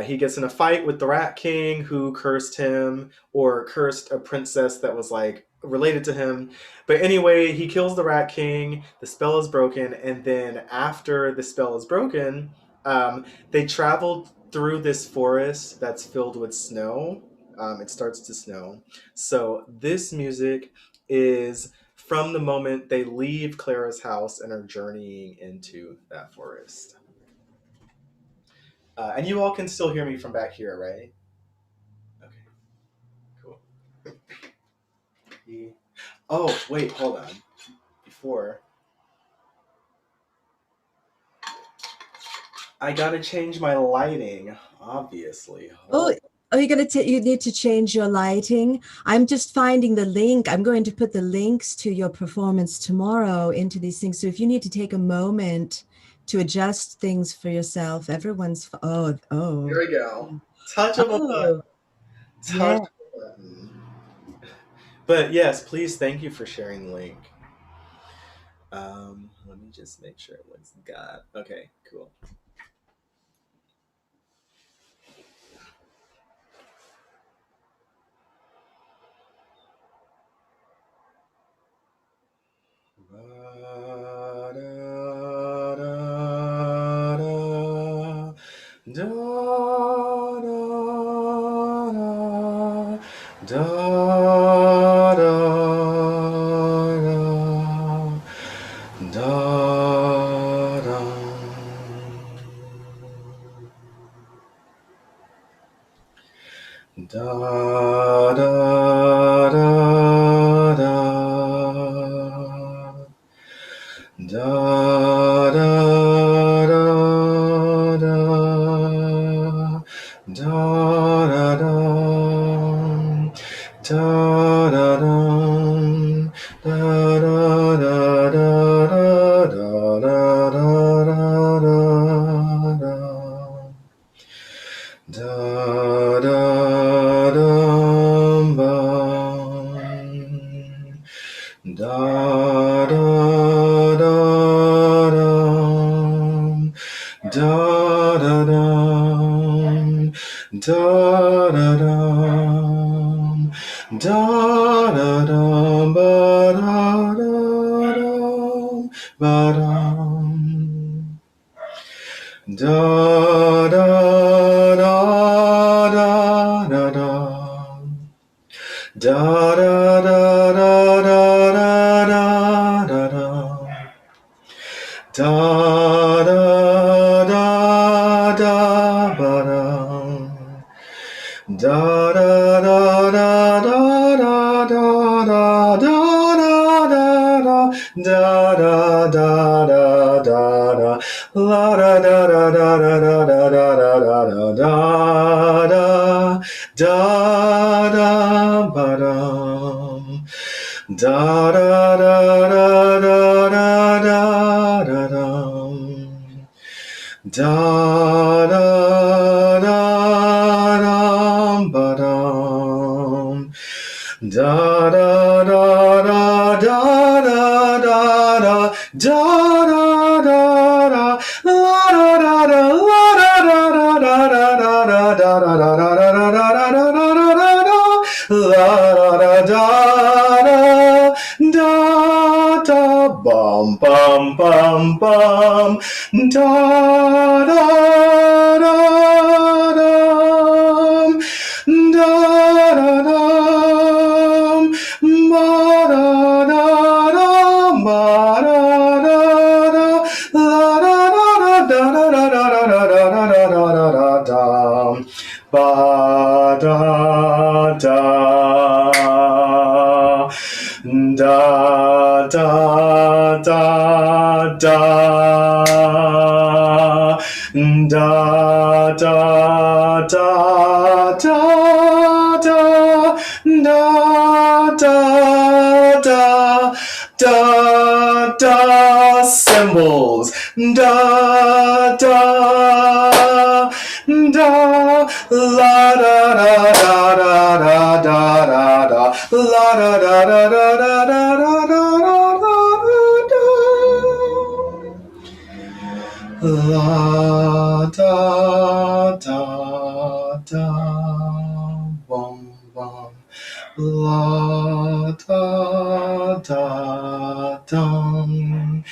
He gets in a fight with the Rat King, who cursed him or cursed a princess that was like related to him. But anyway, he kills the Rat King. The spell is broken, and then after the spell is broken, they travel through this forest that's filled with snow. It starts to snow. So this music is from the moment they leave Clara's house and are journeying into that forest. And you all can still hear me from back here, right? Okay, cool. Oh, wait, hold on. Before, I gotta change my lighting, obviously. Oh, you need to change your lighting. I'm just finding the link. I'm going to put the links to your performance tomorrow into these things. So if you need to take a moment to adjust things for yourself, everyone's Here we go. Touch of a button. Touch yeah. of a button. But yes, please, thank you for sharing the link. Let me just make sure it looks good. Okay, cool. Da da da dum, da da dum, da da dum, ba da da dum, ba dum. Da da da da da da. Da da da da da da da da da. Da da da da ba da. Da da da da da da da da da da da da da da la da da da da da da da da da da da da ba dum. Da da da da da da da da dum. Da da da dum ba dum. Da da da da da da da da da da la da da da la da da da da da da da da da da da da da da la da da da da bum bum bum bum da da da dum da da dum ba da da dum ba da da da la da da da da da da da da da da da da ba da da da da da da da da da da da da da da cymbals da da da la da da da da da da da la da da da da da da da la da da da bum bum la da da dum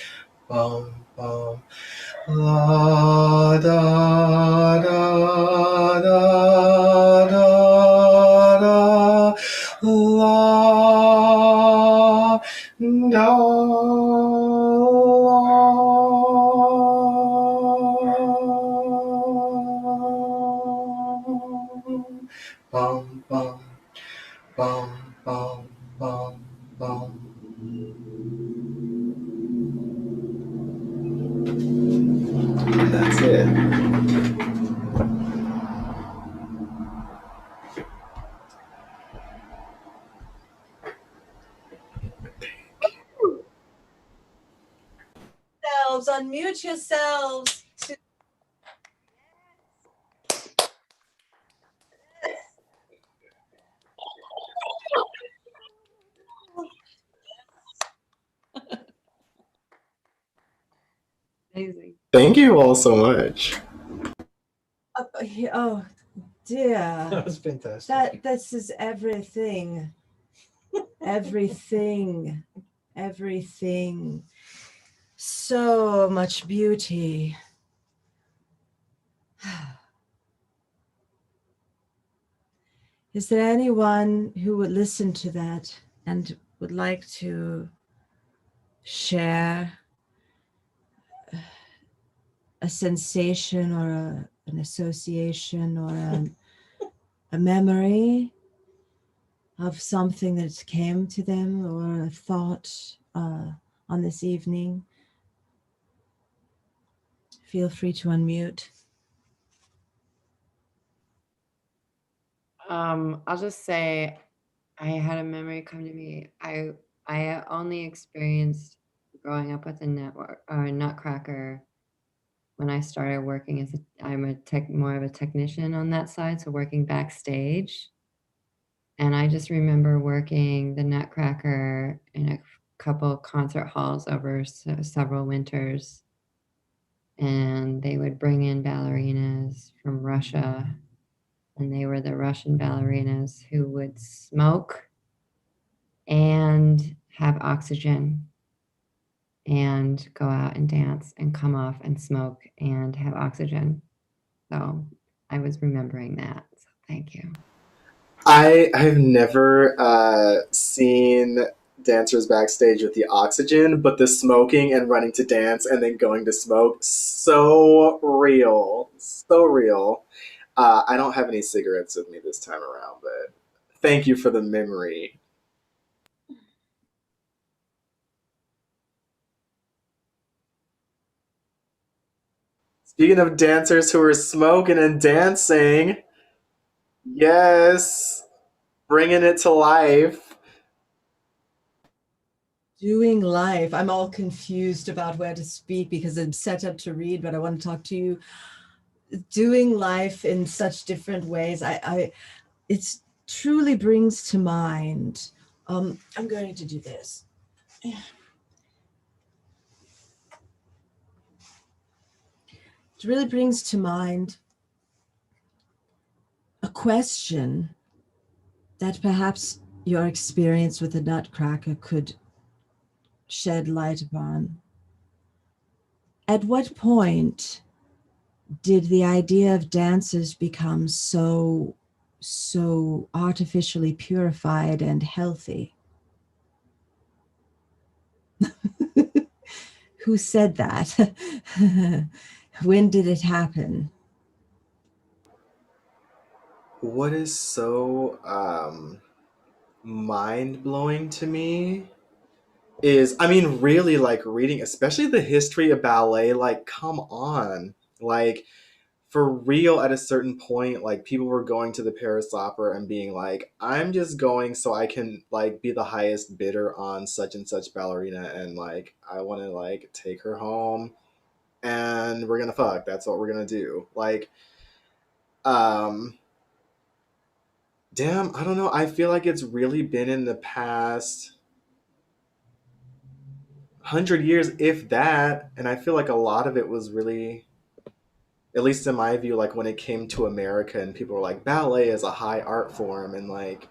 bum bum la da da da da da la da bum bum bum bum bum bum. That's it. Unmute yourselves. Amazing. Thank you all so much. Oh dear. That was fantastic. This is everything. Everything. Everything. So much beauty. Is there anyone who would listen to that and would like to share a sensation or an association or a memory of something that came to them or a thought on this evening? Feel free to unmute. I'll just say I had a memory come to me. I only experienced growing up with a nutcracker when I started working as I'm more of a technician on that side, so working backstage. And I just remember working the nutcracker in a couple concert halls over several winters. and they would bring in ballerinas from Russia, and they were the Russian ballerinas who would smoke and have oxygen and go out and dance and come off and smoke and have oxygen. So I was remembering that. So thank you. I've never seen dancers backstage with the oxygen, but the smoking and running to dance and then going to smoke, so real, so real. I don't have any cigarettes with me this time around, but thank you for the memory. Speaking of dancers who are smoking and dancing, yes, bringing it to life. Doing life. I'm all confused about where to speak because I'm set up to read, but I want to talk to you. Doing life in such different ways. It truly brings to mind. I'm going to do this. It really brings to mind a question that perhaps your experience with the Nutcracker could shed light upon. At what point did the idea of dances become so artificially purified and healthy? Who said that? When did it happen? What is so mind blowing to me is, I mean, really, like reading, especially the history of ballet. Like, come on, like for real. At a certain point, like people were going to the Paris Opera and being like, "I'm just going so I can like be the highest bidder on such and such ballerina, and like I want to like take her home, and we're gonna fuck. That's what we're gonna do." Like, um, damn, I don't know. I feel like it's really been in the past 100 years, if that. And I feel like a lot of it was really, at least in my view, like when it came to America and people were like, ballet is a high art form. And like,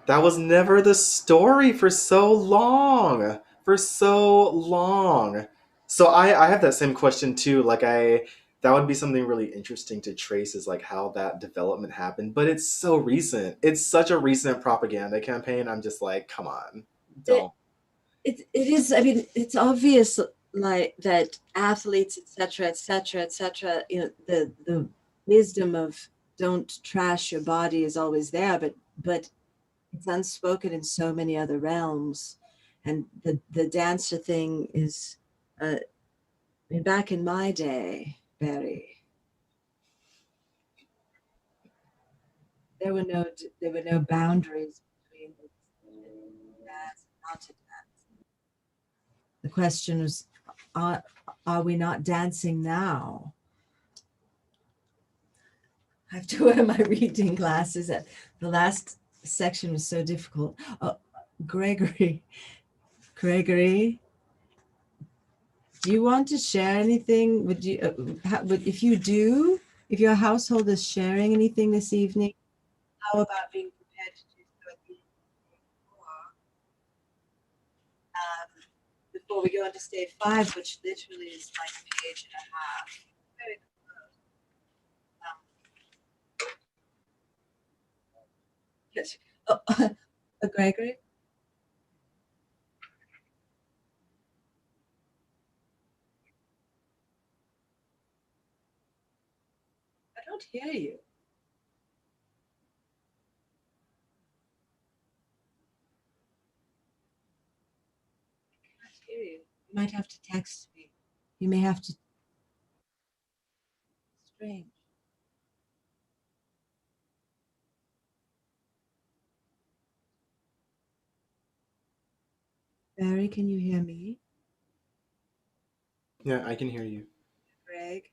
that was never the story for so long. For so long. So I have that same question too. That would be something really interesting to trace, is like how that development happened. But it's so recent. It's such a recent propaganda campaign. I'm just like, come on, It, don't. it is, I mean, it's obvious like that athletes, etc., the wisdom of don't trash your body is always there, but it's unspoken in so many other realms. And the dancer thing is, I mean, back in my day, Barry, there were no boundaries between dance and not to dance. The question was, are we not dancing now? I have to wear my reading glasses. The last section was so difficult. Oh, Gregory, Gregory, do you want to share anything? Would you, if you do, if your household is sharing anything this evening, how about being prepared to do so at the before we go into stage 5, which literally is like a page and a half. Very close. Yes. Oh, Gregory, I don't hear you. I can't hear you. You might have to text me. You may have to. Strange. Barry, can you hear me? Yeah, I can hear you. Greg?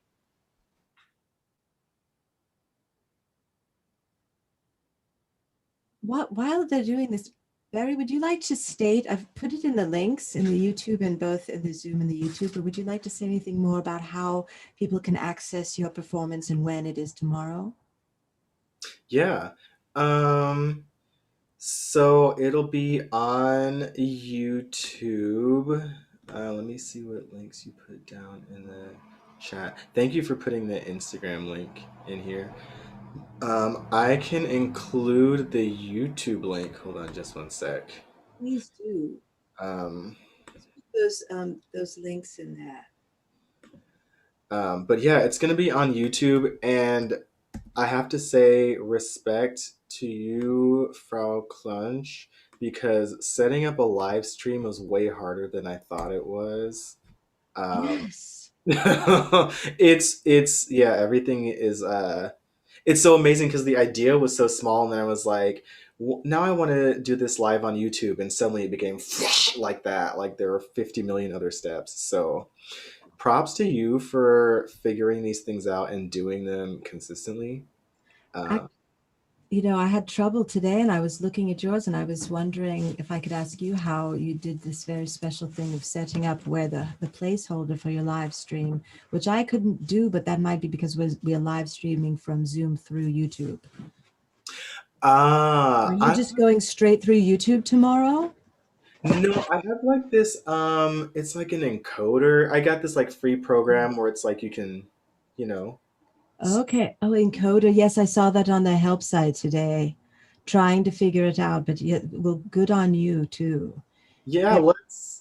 What, while they're doing this, Barry, would you like to state, I've put it in the links in the YouTube and both in the Zoom and the YouTube, but would you like to say anything more about how people can access your performance and when it is tomorrow? Yeah. So it'll be on YouTube. Let me see what links you put down in the chat. Thank you for putting the Instagram link in here. I can include the YouTube link. Hold on just one sec. Please do. Um, Put those links in there. but yeah, it's gonna be on YouTube, and I have to say respect to you, Frau Klunch, because setting up a live stream was way harder than I thought it was. Yes. It's yeah, everything is it's so amazing because the idea was so small, and then I was like, now I want to do this live on YouTube, and suddenly it became like that, like there were 50 million other steps. So props to you for figuring these things out and doing them consistently. I, I had trouble today and I was looking at yours and I was wondering if I could ask you how you did this very special thing of setting up where the placeholder for your live stream, which I couldn't do, but that might be because we are live streaming from Zoom through YouTube. Are you just going straight through YouTube tomorrow? No, I have like this it's like an encoder. I got this like free program where it's like you can, you know. Okay. Oh, encoder. Yes, I saw that on the help site today, trying to figure it out, but yeah, well, good on you too. Yeah,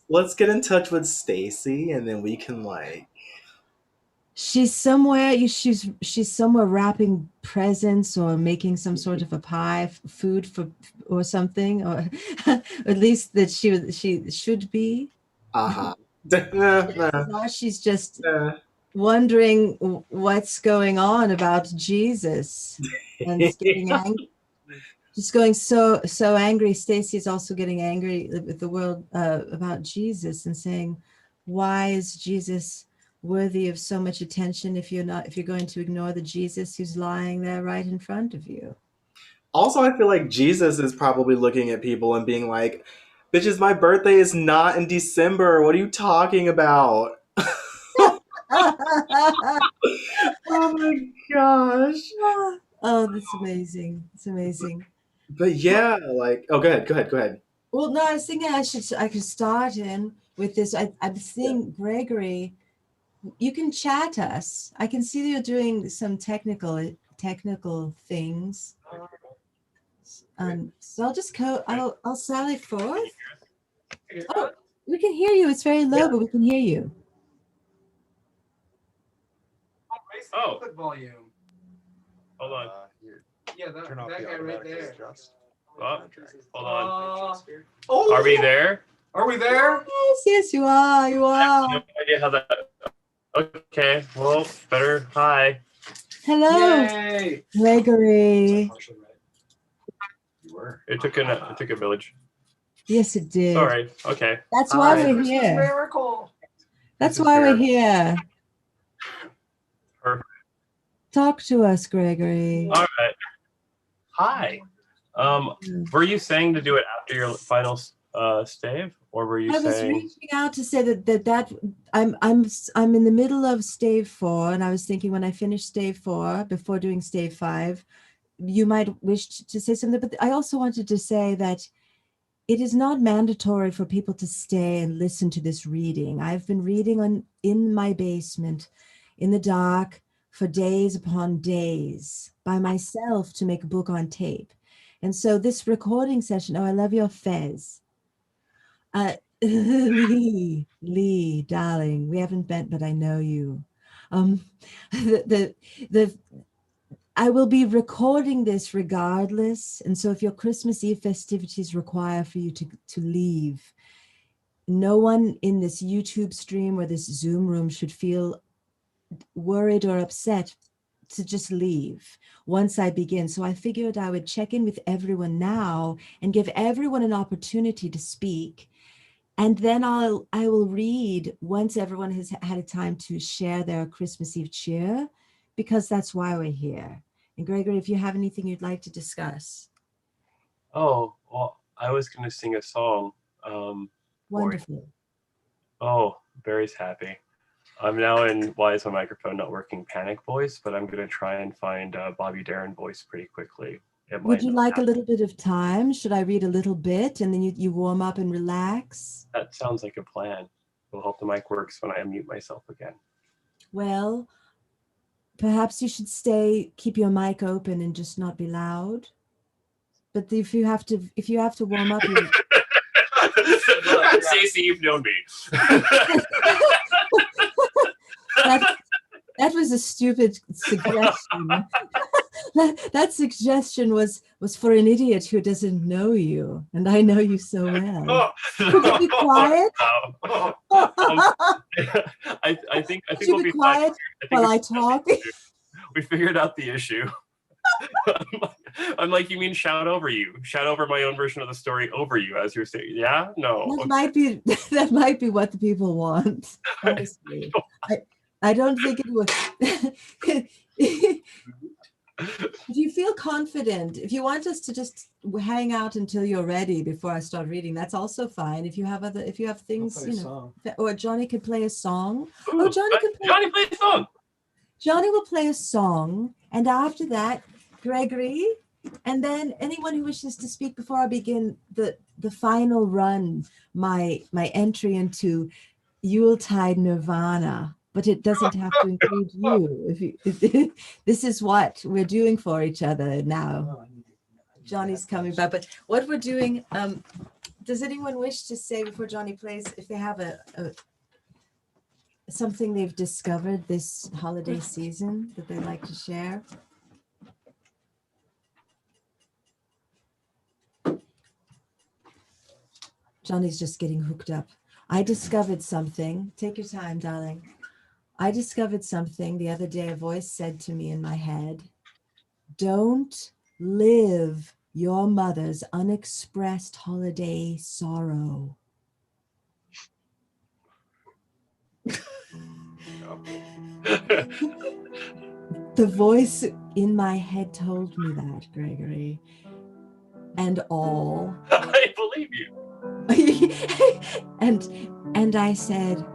let's get in touch with Stacy and then we can like she's somewhere she's somewhere wrapping presents or making some sort of a pie food for or something, or at least that she should be. uh-huh. Now she's just wondering what's going on about Jesus and getting angry. Just going so angry. Stacy is also getting angry with the world about Jesus and saying, why is Jesus worthy of so much attention if you're going to ignore the Jesus who's lying there right in front of you? Also, I feel like Jesus is probably looking at people and being like, bitches, my birthday is not in December. What are you talking about? Oh my gosh. Oh, that's amazing. It's amazing. But yeah, like, oh, go ahead. Well, no, I was thinking I could start in with this. I'm seeing Gregory. You can chat us. I can see that you're doing some technical things. So I'll just I'll sally forth. Oh, we can hear you. It's very low, but we can hear you. Oh, Good volume. hold on. Yeah, that guy right there. Oh, hold on. Oh, Are we there? Are we there? Yes, you are. You I have are. no idea how that. Okay, well, better. Hi. Hello, Yay! Gregory. You were. It took a village. Yes, it did. Sorry. Okay. That's Hi. why we're Christmas here. miracle. That's This is why we're here. here. Perfect. Talk to us, Gregory. All right. Hi. Were you saying to do it after your final stave, or were you I was saying? reaching out to say that I'm in the middle of stave 4, and I was thinking when I finish stave 4 before doing stave 5, you might wish to say something. But I also wanted to say that it is not mandatory for people to stay and listen to this reading. I've been reading in my basement, in the dark, for days upon days by myself to make a book on tape. And so this recording session, oh, I love your fez. Lee, darling, we haven't met, but I know you. I will be recording this regardless. And so if your Christmas Eve festivities require for you to leave, no one in this YouTube stream or this Zoom room should feel worried or upset to just leave once I begin. So I figured I would check in with everyone now and give everyone an opportunity to speak. And then I will read once everyone has had a time to share their Christmas Eve cheer, because that's why we're here. And Gregory, if you have anything you'd like to discuss. Oh, well, I was going to sing a song. Wonderful. Oh, Barry's happy. I'm now in Why is my microphone not working panic voice, but I'm going to try and find Bobby Darin voice pretty quickly. It Would might you not like a happen. little bit of time? Should I read a little bit and then you warm up and relax? That sounds like a plan. We'll hope the mic works when I unmute myself again. Well, perhaps you should keep your mic open and just not be loud. But if you have to warm up, Stacey, you've known me. that was a stupid suggestion. that suggestion was for an idiot who doesn't know you, and I know you so well. Could you be quiet? I think Could we'll you be be quiet while I talk? We figured out the issue. I'm like, you mean shout over you? Shout over my own version of the story over you, as you're saying. Yeah? No. That might be what the people want. Honestly, I don't think it would. If you feel confident, if you want us to just hang out until you're ready before I start reading, that's also fine. If you have things, or Johnny could play a song. Ooh, Johnny play a song. Johnny will play a song, and after that, Gregory, and then anyone who wishes to speak before I begin the final run, my entry into Yuletide Nirvana. But it doesn't have to include you. This is what we're doing for each other now. Johnny's coming back, but what we're doing. Does anyone wish to say before Johnny plays, if they have something they've discovered this holiday season that they'd like to share? Johnny's just getting hooked up. I discovered something. Take your time, darling. I discovered something the other day. A voice said to me in my head, don't live your mother's unexpressed holiday sorrow. The voice in my head told me that, Gregory. And all. I believe you. and I said,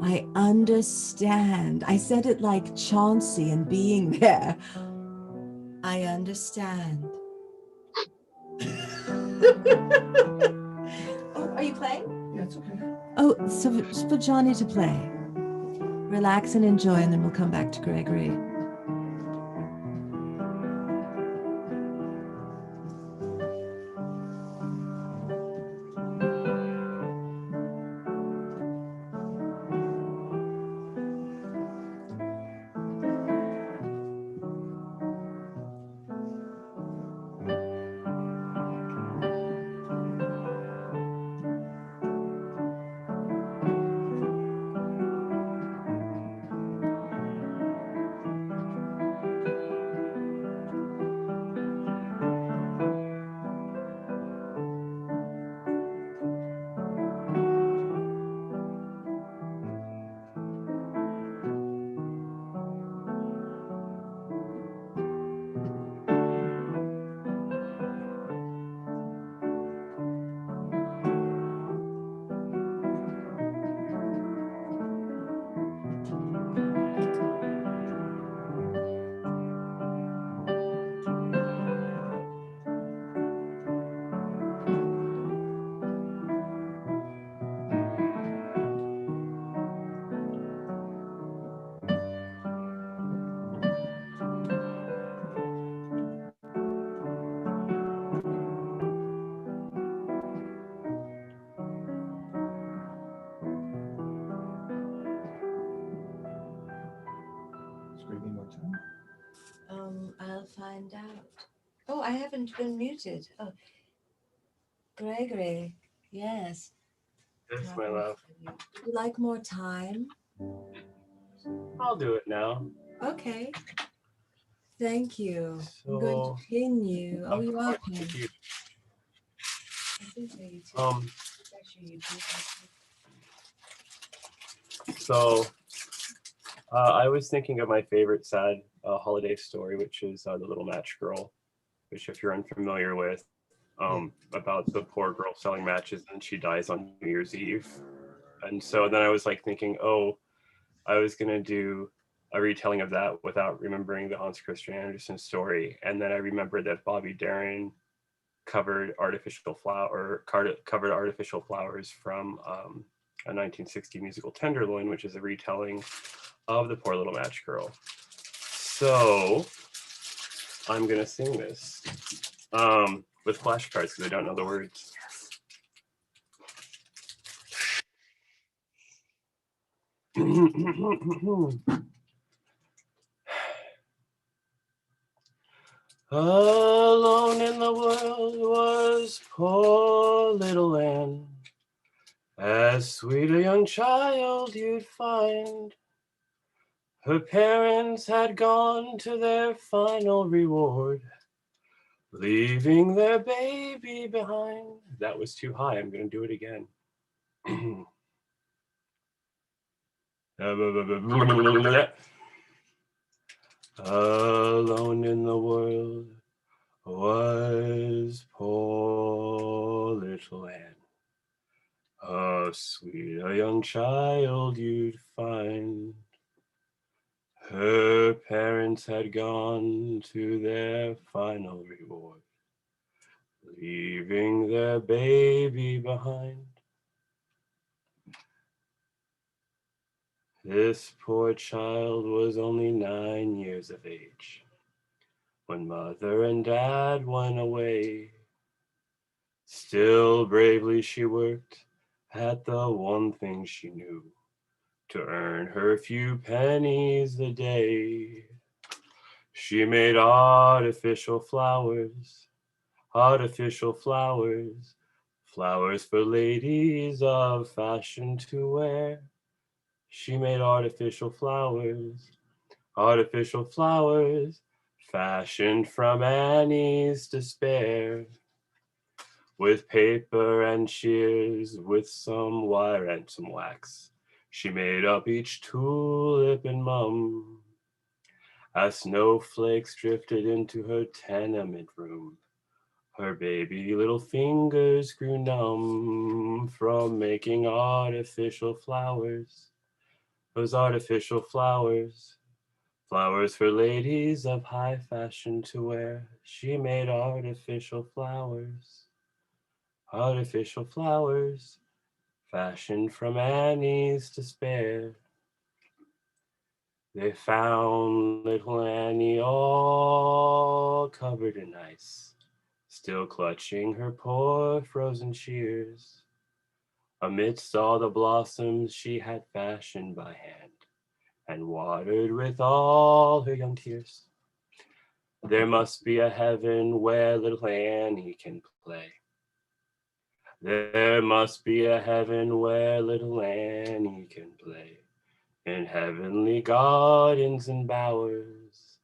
I understand. I said it like Chauncey and being there. I understand. Oh, are you playing? Yeah, it's okay. Oh, so for Johnny to play. Relax and enjoy, and then we'll come back to Gregory. I'll find out. Oh, I haven't been muted. Oh, Gregory, yes. Yes, my love. Would you like more time? I'll do it now. Okay. Thank you. So, I'm going to pin you. Oh, you are pinned. You. I think so, you too. Actually, you too. So, I was thinking of my favorite sad holiday story, which is The Little Match Girl, which if you're unfamiliar with, about the poor girl selling matches and she dies on New Year's Eve. And so then I was like thinking, oh, I was going to do a retelling of that without remembering the Hans Christian Andersen story. And then I remembered that Bobby Darin covered artificial flowers from a 1960 musical Tenderloin, which is a retelling of the Poor Little Match Girl. So I'm gonna sing this with flashcards because I don't know the words. Alone in the world was poor little Anne, as sweet a young child you'd find. Her parents had gone to their final reward, leaving their baby behind. That was too high. I'm going to do it again. Alone in the world was poor little Anne. How sweet a young child you'd find. Her parents had gone to their final reward, leaving their baby behind. This poor child was only 9 years of age when mother and dad went away. Still bravely she worked at the one thing she knew, to earn her few pennies a day. She made artificial flowers, flowers for ladies of fashion to wear. She made artificial flowers, fashioned from Annie's despair. With paper and shears, with some wire and some wax, she made up each tulip and mum. As snowflakes drifted into her tenement room, her baby little fingers grew numb from making artificial flowers. Those artificial flowers, flowers for ladies of high fashion to wear. She made artificial flowers, fashioned from Annie's despair. They found little Annie all covered in ice, still clutching her poor frozen shears. Amidst all the blossoms she had fashioned by hand and watered with all her young tears. There must be a heaven where little Annie can play. There must be a heaven where little Annie can play, in heavenly gardens and bowers,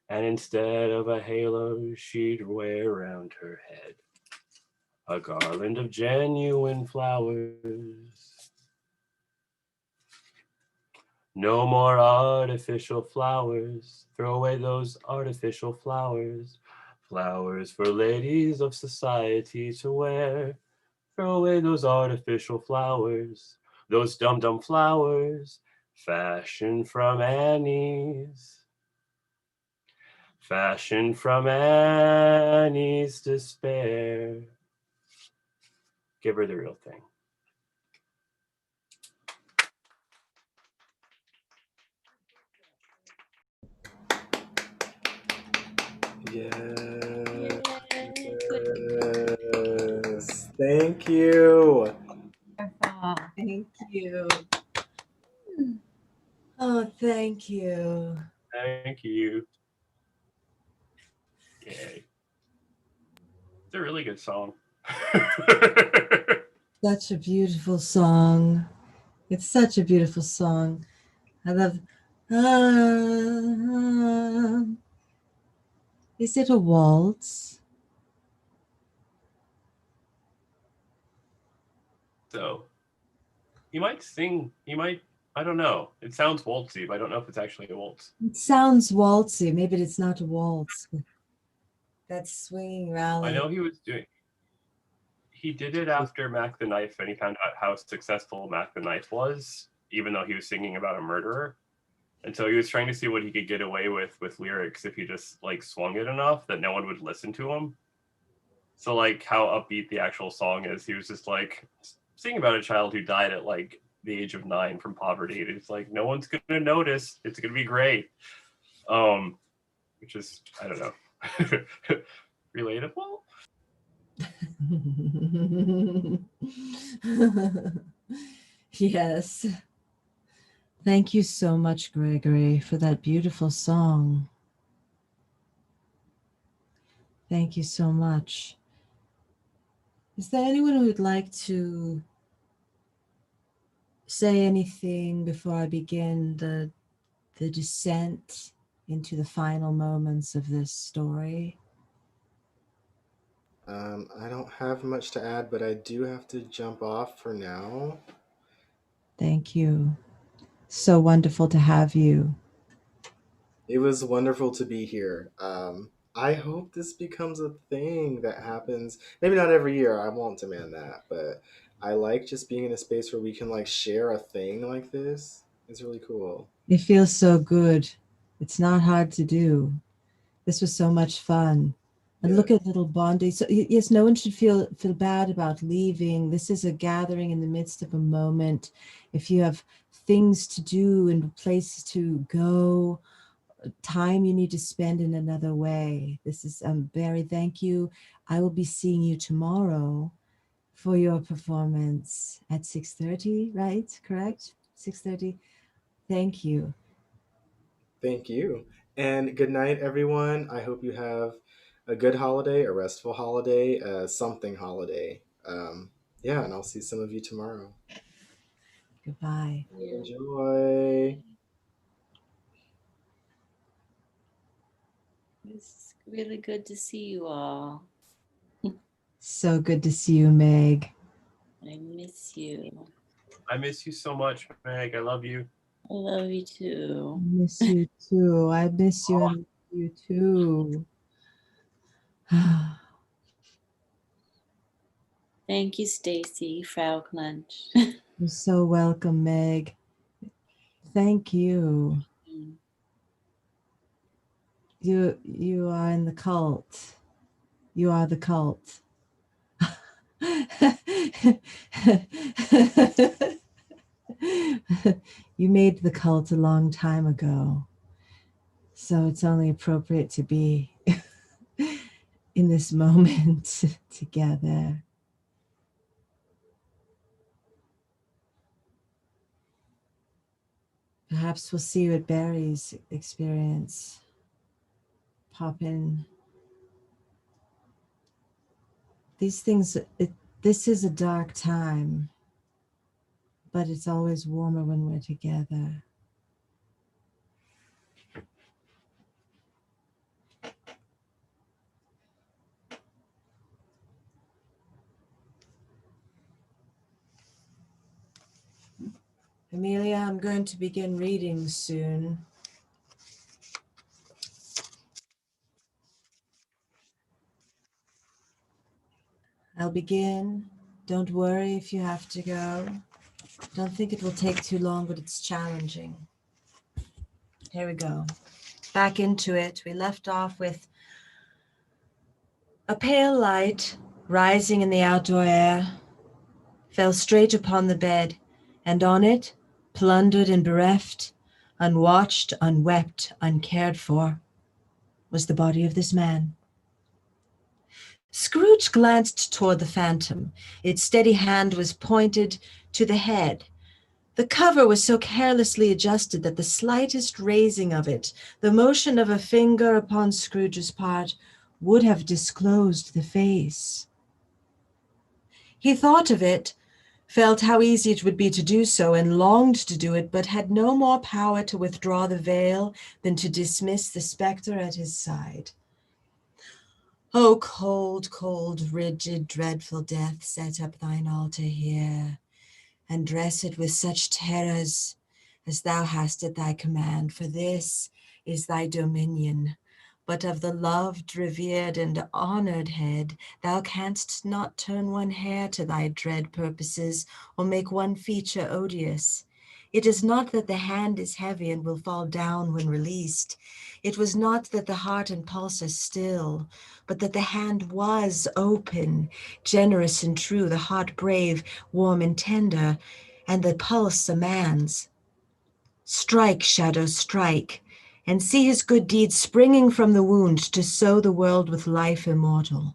and instead of a halo she'd wear round her head a garland of genuine flowers. No more artificial flowers, throw away those artificial flowers, flowers for ladies of society to wear. Throw away those artificial flowers, those dumb flowers, fashioned from Annie's despair. Give her the real thing. Yes. Thank you. Thank you. Oh, thank you. Thank you. Yay. It's a really good song. Such a beautiful song. It's such a beautiful song. I love. Is it a waltz? So, I don't know. It sounds waltzy, but I don't know if it's actually a waltz. It sounds waltzy. Maybe it's not a waltz. But that's swinging rally. I know he was doing He did it after Mac the Knife, and he found out how successful Mac the Knife was, even though he was singing about a murderer. And so he was trying to see what he could get away with lyrics if he just like swung it enough that no one would listen to him. So like how upbeat the actual song is, he was just like singing about a child who died at like the age of 9 from poverty. And it's like no one's gonna notice. It's gonna be great. Which is, I don't know, relatable. Yes. Thank you so much, Gregory, for that beautiful song. Thank you so much. Is there anyone who would like to say anything before I begin the descent into the final moments of this story? I don't have much to add, but I do have to jump off for now. Thank you. So wonderful to have you. It was wonderful to be here. I hope this becomes a thing that happens. Maybe not every year. I won't demand that, but I like just being in a space where we can like share a thing like this. It's really cool. It feels so good. It's not hard to do. This was so much fun. And Yeah. look at little Bondi. So yes, no one should feel bad about leaving. This is a gathering in the midst of a moment. If you have things to do and places to go, time you need to spend in another way. This is Barry, thank you. I will be seeing you tomorrow for your performance at 6:30, right? Correct? 6:30. Thank you. Thank you. And good night, everyone. I hope you have a good holiday, a restful holiday, something holiday. Yeah, and I'll see some of you tomorrow. Goodbye. Enjoy. It's really good to see you all. So good to see you, Meg. I miss you. I miss you so much, Meg. I love you. I love you too. I miss you too. I miss you and you too. Thank you, Stacy, Frau Klunch. You're so welcome, Meg. Thank you. You are in the cult. You are the cult. You made the cult a long time ago. So it's only appropriate to be in this moment together. Perhaps we'll see you at Barry's experience. Pop in. These things, this is a dark time, but it's always warmer when we're together. Amelia, I'm going to begin reading soon. I'll begin. Don't worry if you have to go. Don't think it will take too long, but it's challenging. Here we go. Back into it. We left off with a pale light rising in the outdoor air, fell straight upon the bed, and on it, plundered and bereft, unwatched, unwept, uncared for, was the body of this man. Scrooge glanced toward the phantom. Its steady hand was pointed to the head. The cover was so carelessly adjusted that the slightest raising of it, the motion of a finger upon Scrooge's part, would have disclosed the face. He thought of it, felt how easy it would be to do so, and longed to do it, but had no more power to withdraw the veil than to dismiss the spectre at his side. O cold, cold, rigid, dreadful death, set up thine altar here, and dress it with such terrors as thou hast at thy command, for this is thy dominion. but of the loved, revered, and honored head, thou canst not turn one hair to thy dread purposes, or make one feature odious. It is not that the hand is heavy and will fall down when released. It was not that the heart and pulse are still, but that the hand was open, generous and true, the heart brave, warm and tender, and the pulse a man's. Strike, shadow, strike, and see his good deeds springing from the wound to sow the world with life immortal.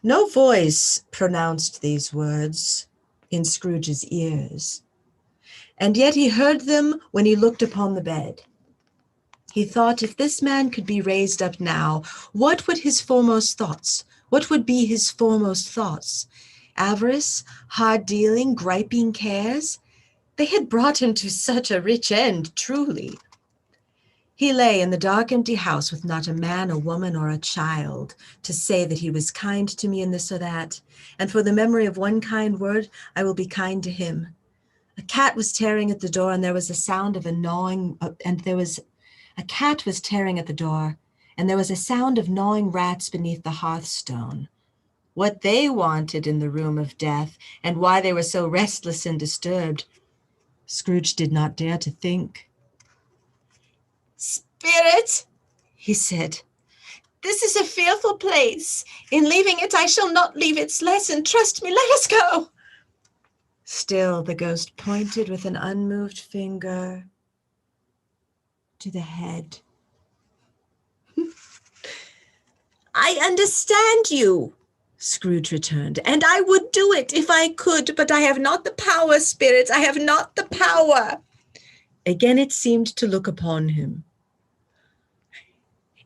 No voice pronounced these words in Scrooge's ears, and yet he heard them when he looked upon the bed. He thought, if this man could be raised up now, what would be his foremost thoughts? Avarice, hard dealing, griping cares? They had brought him to such a rich end, truly. He lay in the dark, empty house with not a man, a woman, or a child to say that he was kind to me in this or that, and for the memory of one kind word, I will be kind to him. A cat was tearing at the door, and there was a sound of a gnawing, a cat was tearing at the door, and there was a sound of gnawing rats beneath the hearthstone. What they wanted in the room of death, and why they were so restless and disturbed, Scrooge did not dare to think. "Spirit," he said, "this is a fearful place. In leaving it, I shall not leave its lesson. Trust me, let us go." Still, the ghost pointed with an unmoved finger to the head. "I understand you," Scrooge returned, "and I would do it if I could, but I have not the power, Spirit. I have not the power." Again it seemed to look upon him.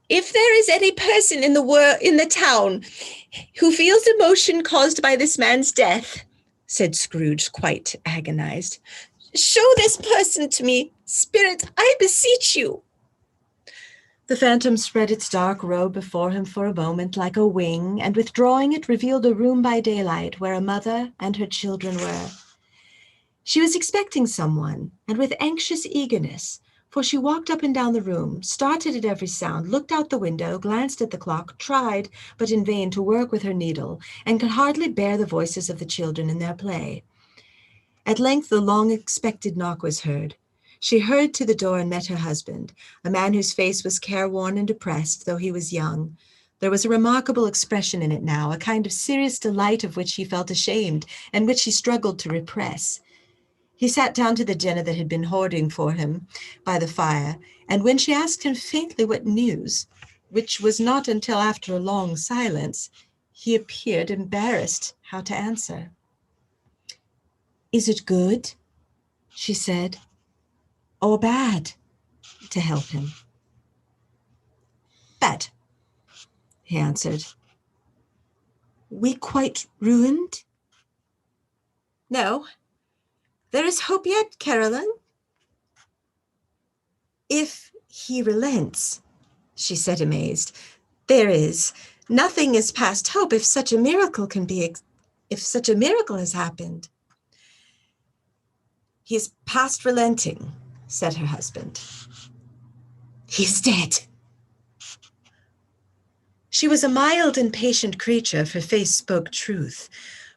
"If there is any person in the town who feels emotion caused by this man's death," said Scrooge, quite agonized, "show this person to me. Spirit, I beseech you." The phantom spread its dark robe before him for a moment like a wing, and withdrawing it revealed a room by daylight where a mother and her children were. She was expecting someone, and with anxious eagerness, for she walked up and down the room, started at every sound, looked out the window, glanced at the clock, tried, but in vain, to work with her needle, and could hardly bear the voices of the children in their play. At length the long-expected knock was heard. She hurried to the door and met her husband, a man whose face was careworn and depressed, though he was young. There was a remarkable expression in it now, a kind of serious delight of which he felt ashamed, and which he struggled to repress. He sat down to the dinner that had been hoarding for him by the fire, and when she asked him faintly what news, which was not until after a long silence, he appeared embarrassed how to answer. "Is it good?" she said, "or bad?" to help him. "Bad," he answered. "We quite ruined?" "No. There is hope yet, Caroline." "If he relents," she said, amazed. "There is. Nothing is past hope if such a miracle has happened." "He is past relenting," said her husband. "He is dead." She was a mild and patient creature, if her face spoke truth,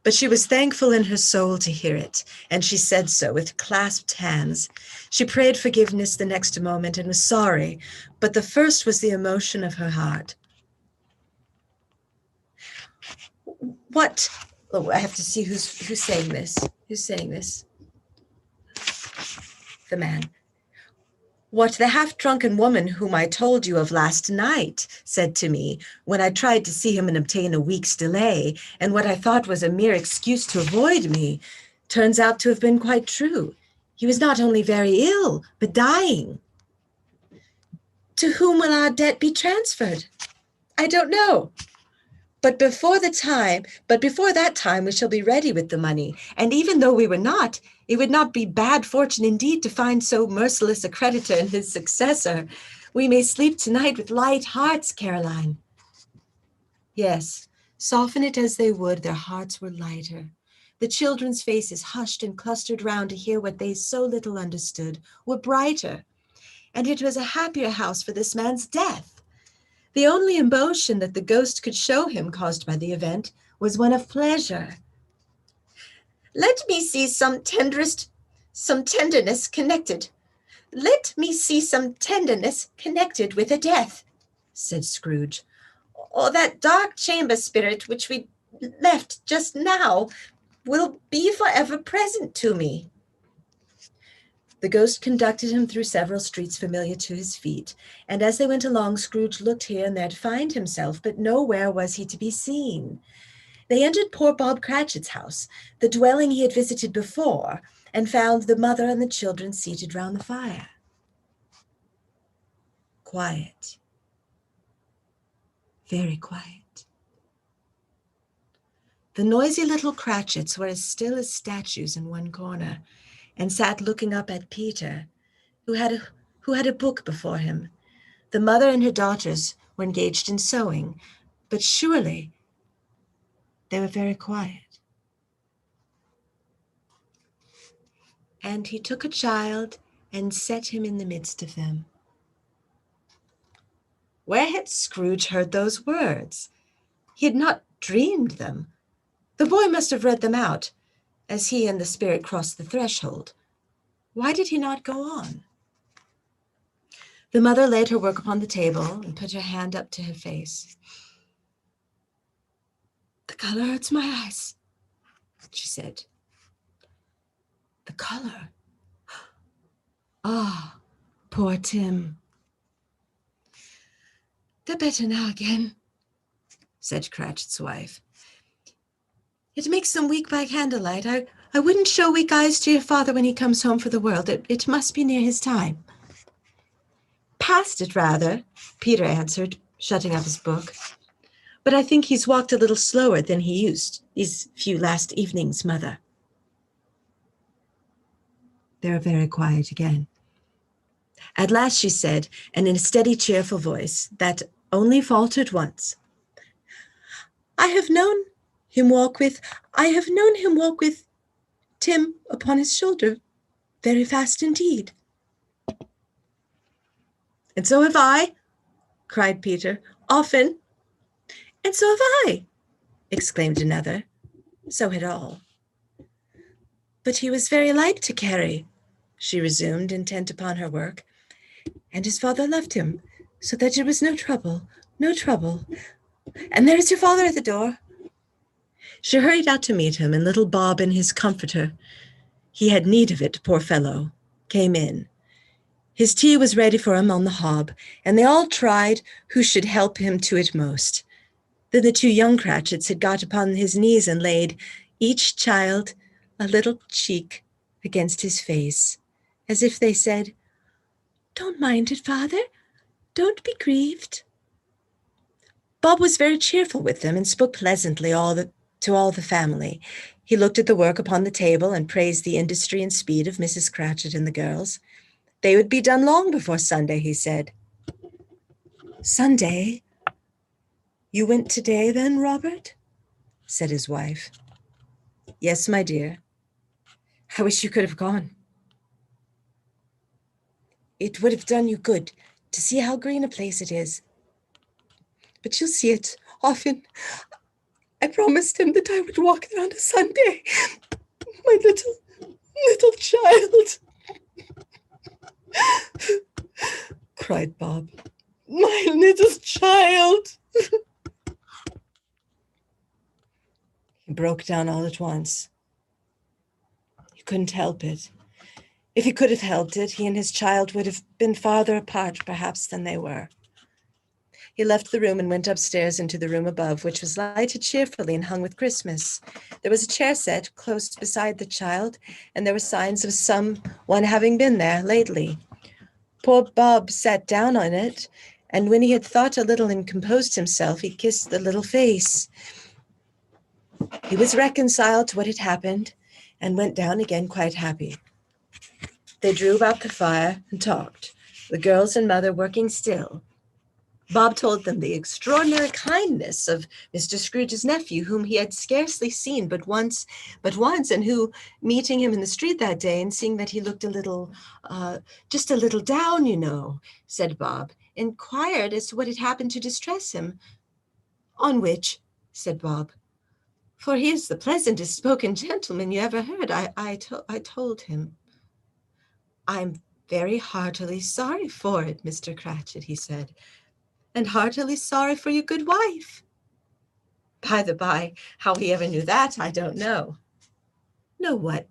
but she was thankful in her soul to hear it, and she said so with clasped hands. She prayed forgiveness the next moment and was sorry, but the first was the emotion of her heart. "What?" Oh, I have to see who's saying this. Who's saying this? The man. "What the half-drunken woman whom I told you of last night said to me when I tried to see him and obtain a week's delay, and what I thought was a mere excuse to avoid me, turns out to have been quite true. He was not only very ill, but dying." "To whom will our debt be transferred?" "I don't know. But before that time, we shall be ready with the money. And even though we were not, it would not be bad fortune indeed to find so merciless a creditor and his successor. We may sleep tonight with light hearts, Caroline." Yes, soften it as they would, their hearts were lighter. The children's faces, hushed and clustered round to hear what they so little understood, were brighter. and it was a happier house for this man's death. The only emotion that the ghost could show him caused by the event was one of pleasure. Let me see some tenderness connected. Let me see some tenderness connected with a death, said Scrooge. Or that dark chamber spirit which we left just now will be forever present to me. The ghost conducted him through several streets familiar to his feet, and as they went along, Scrooge looked here and there to find himself, but nowhere was he to be seen. They entered poor Bob Cratchit's house, the dwelling he had visited before, and found the mother and the children seated round the fire. Quiet. Very quiet. The noisy little Cratchits were as still as statues in one corner, and sat looking up at Peter, who had a book before him. The mother and her daughters were engaged in sewing, but surely they were very quiet. And he took a child and set him in the midst of them. Where had Scrooge heard those words? He had not dreamed them. The boy must have read them out as he and the spirit crossed the threshold. Why did he not go on? The mother laid her work upon the table and put her hand up to her face. The color hurts my eyes, she said. The color? Ah, poor Tim. They're better now again, said Cratchit's wife. It makes them weak by candlelight. I wouldn't show weak eyes to your father when he comes home for the world. It must be near his time. Past it, rather, Peter answered, shutting up his book. But I think he's walked a little slower than he used these few last evenings, Mother. They were very quiet again. At last she said, and in a steady, cheerful voice that only faltered once, I have known him walk with Tim upon his shoulder, very fast indeed. And so have I, cried Peter, often. And so have I, exclaimed another. So had all. But he was very light to carry, she resumed, intent upon her work, and his father loved him, so that it was no trouble. And there is your father at the door. She hurried out to meet him, and little Bob in his comforter, he had need of it, poor fellow, came in. His tea was ready for him on the hob, and they all tried who should help him to it most. Then the two young Cratchits had got upon his knees and laid, each child, a little cheek against his face, as if they said, Don't mind it, father. Don't be grieved. Bob was very cheerful with them and spoke pleasantly to all the family. He looked at the work upon the table and praised the industry and speed of Mrs. Cratchit and the girls. They would be done long before Sunday, he said. Sunday? You went today then, Robert? Said his wife. Yes, my dear. I wish you could have gone. It would have done you good to see how green a place it is. But you'll see it often. I promised him that I would walk there on a Sunday. My little child. Cried Bob. My little child. He broke down all at once. He couldn't help it. If he could have helped it, he and his child would have been farther apart, perhaps, than they were. He left the room and went upstairs into the room above, which was lighted cheerfully and hung with Christmas. There was a chair set close beside the child, and there were signs of someone having been there lately. Poor Bob sat down on it, and when he had thought a little and composed himself, he kissed the little face. He was reconciled to what had happened, and went down again quite happy. They drew about the fire and talked, the girls and mother working still. Bob told them the extraordinary kindness of Mr. Scrooge's nephew, whom he had scarcely seen but once, and who, meeting him in the street that day and seeing that he looked a little, just a little down, you know, said Bob, inquired as to what had happened to distress him. On which, said Bob, for he is the pleasantest spoken gentleman you ever heard, I told him, I'm very heartily sorry for it, Mr. Cratchit, he said, and heartily sorry for your good wife. By the by, how he ever knew that, I don't know. Know what,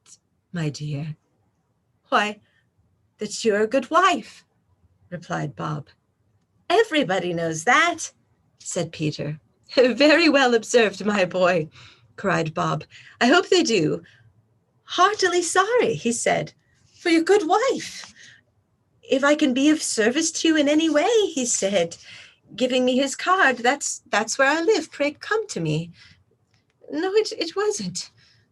my dear? Why, that you're a good wife, replied Bob. Everybody knows that, said Peter. Very well observed, my boy, cried Bob. I hope they do. Heartily sorry, he said, for your good wife. If I can be of service to you in any way, he said, giving me his card, that's where I live. Pray come to me. No, it wasn't,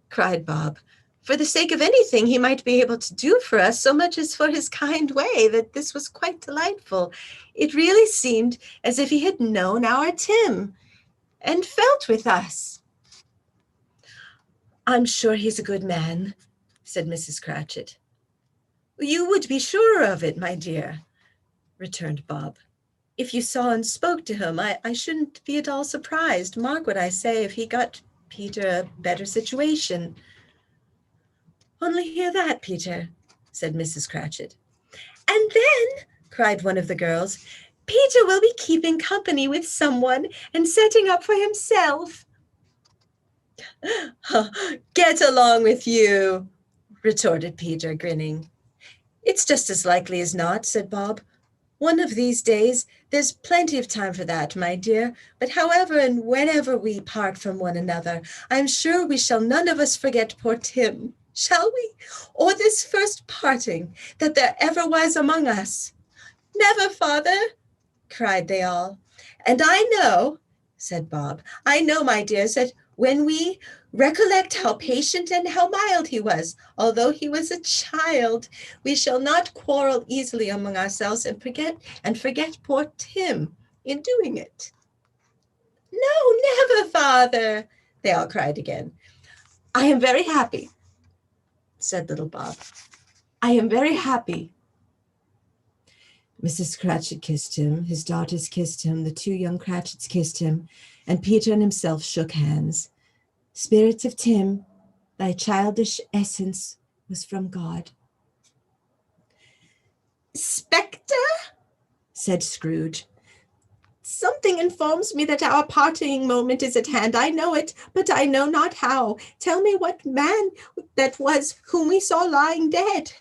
cried Bob. For the sake of anything he might be able to do for us, so much as for his kind way, that this was quite delightful. It really seemed as if he had known our Tim and felt with us. I'm sure he's a good man, said Mrs. Cratchit. You would be sure of it, my dear, returned Bob. If you saw and spoke to him, I shouldn't be at all surprised, mark what I say, if he got Peter a better situation. Only hear that, Peter, said Mrs. Cratchit. And then, cried one of the girls, Peter will be keeping company with someone and setting up for himself. Get along with you, retorted Peter, grinning. It's just as likely as not, said Bob. One of these days, there's plenty of time for that, my dear, but however and whenever we part from one another, I'm sure we shall none of us forget poor Tim, shall we? Or this first parting that there ever was among us. Never, father, cried they all. And I know, said Bob, I know, my dears, that when we recollect how patient and how mild he was, although he was a child, we shall not quarrel easily among ourselves and forget poor Tim in doing it. No, never, father, they all cried again. I am very happy, said little Bob. I am very happy. Mrs. Cratchit kissed him, his daughters kissed him, the two young Cratchits kissed him, and Peter and himself shook hands. Spirits of Tim, thy childish essence was from God. Spectre, said Scrooge. Something informs me that our parting moment is at hand. I know it, but I know not how. Tell me what man that was whom we saw lying dead.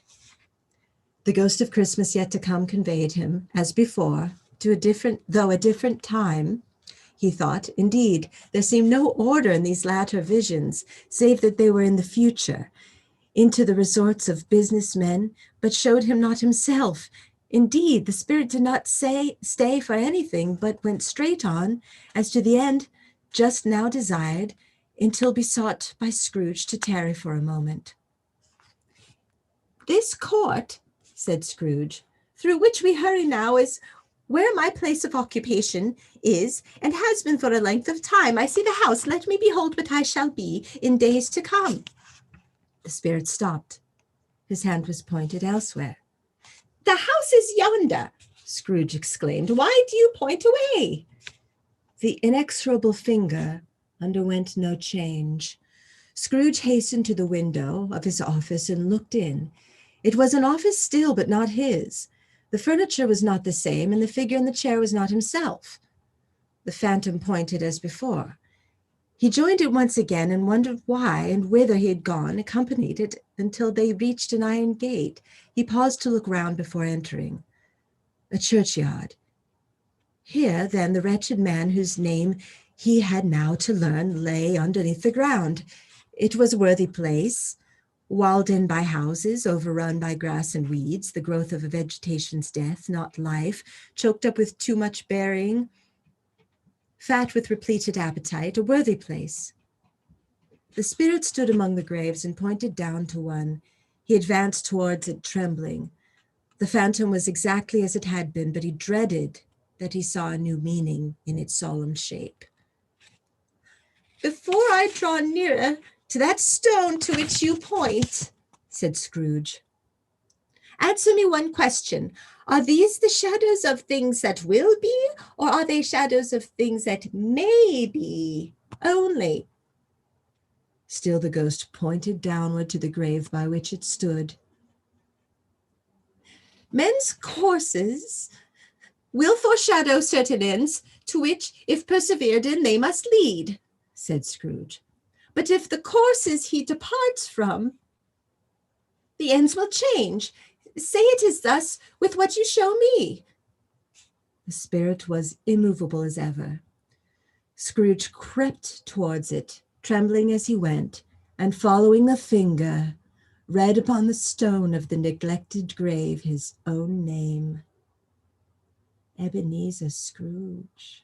The ghost of Christmas yet to come conveyed him, as before, to a different time. He thought, indeed, there seemed no order in these latter visions, save that they were in the future, into the resorts of business men, but showed him not himself. Indeed, the spirit did not stay for anything, but went straight on, as to the end just now desired, until besought by Scrooge to tarry for a moment. This court, said Scrooge, through which we hurry now, is where my place of occupation is, and has been for a length of time. I see the house. Let me behold what I shall be in days to come. The spirit stopped. His hand was pointed elsewhere. The house is yonder, Scrooge exclaimed. Why do you point away? The inexorable finger underwent no change. Scrooge hastened to the window of his office and looked in. It was an office still, but not his. The furniture was not the same, and the figure in the chair was not himself. The phantom pointed as before. He joined it once again and wondered why and whither he had gone, accompanied it until they reached an iron gate. He paused to look round before entering. A churchyard. Here, then, the wretched man whose name he had now to learn lay underneath the ground. It was a worthy place, walled in by houses, overrun by grass and weeds, the growth of a vegetation's death, not life, choked up with too much burying, fat with repleted appetite, a worthy place. The spirit stood among the graves and pointed down to one. He advanced towards it, trembling. The phantom was exactly as it had been, but he dreaded that he saw a new meaning in its solemn shape. "Before I draw nearer to that stone to which you point," said Scrooge, "answer me one question. Are these the shadows of things that will be, or are they shadows of things that may be only?" Still the ghost pointed downward to the grave by which it stood. "Men's courses will foreshadow certain ends, to which, if persevered in, they must lead," said Scrooge. "But if the courses he departs from, the ends will change. Say it is thus with what you show me." The spirit was immovable as ever. Scrooge crept towards it, trembling as he went, and following the finger, read upon the stone of the neglected grave his own name, Ebenezer Scrooge.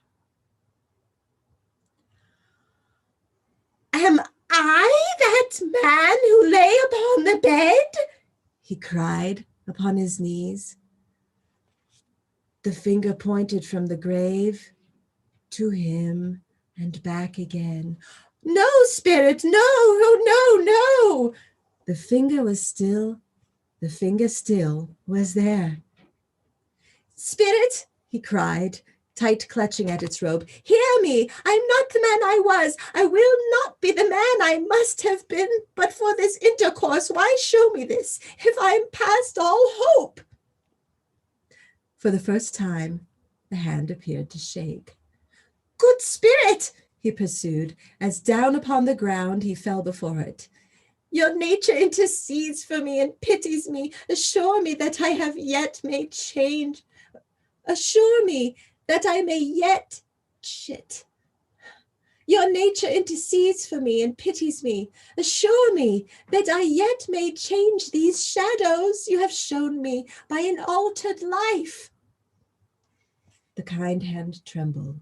"Am I that man who lay upon the bed?" he cried upon his knees. The finger pointed from the grave to him and back again. "No, spirit, no, no, no." The finger still was there. "Spirit," he cried, tight clutching at its robe, "hear me. I'm not the man I was. I will not be the man I must have been, but for this intercourse. Why show me this, if I'm past all hope?" For the first time, the hand appeared to shake. "Good spirit," he pursued, as down upon the ground he fell before it, "your nature intercedes for me and pities me. Assure me that I have yet made change. Assure me that I may yet Your nature intercedes for me and pities me. Assure me that I yet may change these shadows you have shown me by an altered life." The kind hand trembled.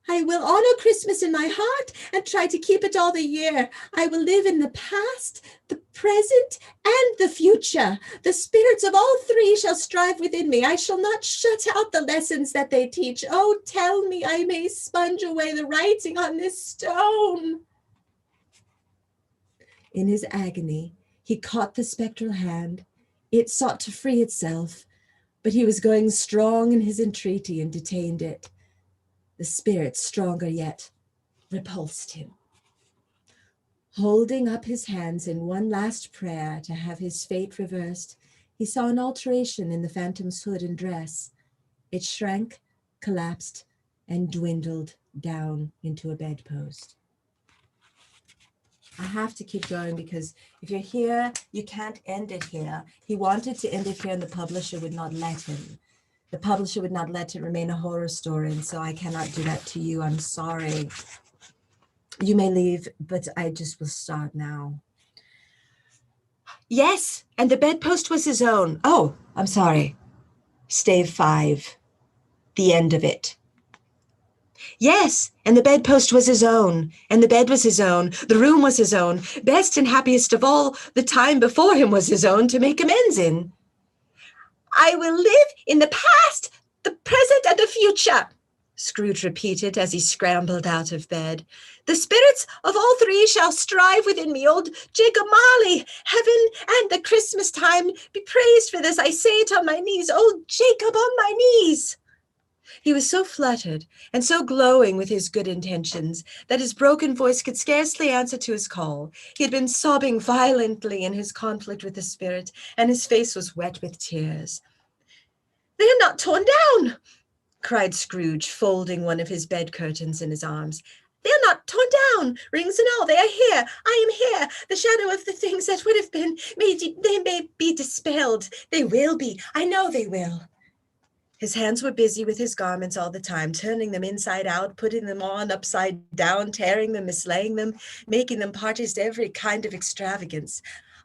"I will honor Christmas in my heart and try to keep it all the year. I will live in the past, the present, and the future. The spirits of all three shall strive within me. I shall not shut out the lessons that they teach. Oh, tell me I may sponge away the writing on this stone." In his agony, he caught the spectral hand. It sought to free itself, but he was going strong in his entreaty and detained it. The spirit, stronger yet, repulsed him. Holding up his hands in one last prayer to have his fate reversed, he saw an alteration in the phantom's hood and dress. It shrank, collapsed, and dwindled down into a bedpost. I have to keep going because if you're here, you can't end it here. He wanted to end it here and the publisher would not let him. The publisher would not let it remain a horror story, and so I cannot do that to you. I'm sorry. You may leave, but I just will start now. "Yes, and the bedpost was his own." Oh, I'm sorry. Stave 5, the end of it. "Yes, and the bedpost was his own, and the bed was his own, the room was his own, best and happiest of all, the time before him was his own to make amends in. I will live in the past, the present, and the future," Scrooge repeated as he scrambled out of bed. "The spirits of all three shall strive within me. Old Jacob Marley, heaven and the Christmas time be praised for this. I say it on my knees. Old Jacob on my knees." He was so fluttered and so glowing with his good intentions that his broken voice could scarcely answer to his call. He had been sobbing violently in his conflict with the spirit, and his face was wet with tears. "They are not torn down," cried Scrooge, folding one of his bed curtains in his arms. "They are not torn down, rings and all. They are here. I am here. The shadow of the things that would have been, they may be dispelled. They will be. I know they will." His hands were busy with his garments all the time, turning them inside out, putting them on upside down, tearing them, mislaying them, making them parties to every kind of extravagance.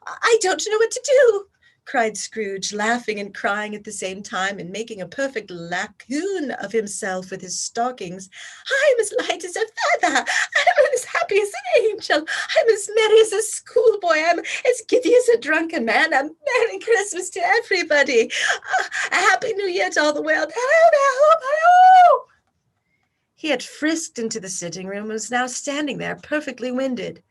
"I don't know what to do," cried Scrooge, laughing and crying at the same time and making a perfect raccoon of himself with his stockings. I'm as light as a feather. I'm as happy as an angel. I'm as merry as a schoolboy. I'm as giddy as a drunken man. A Merry Christmas to everybody. A Happy New Year to all the world. Hello there, hello. He had frisked into the sitting room and was now standing there, perfectly winded.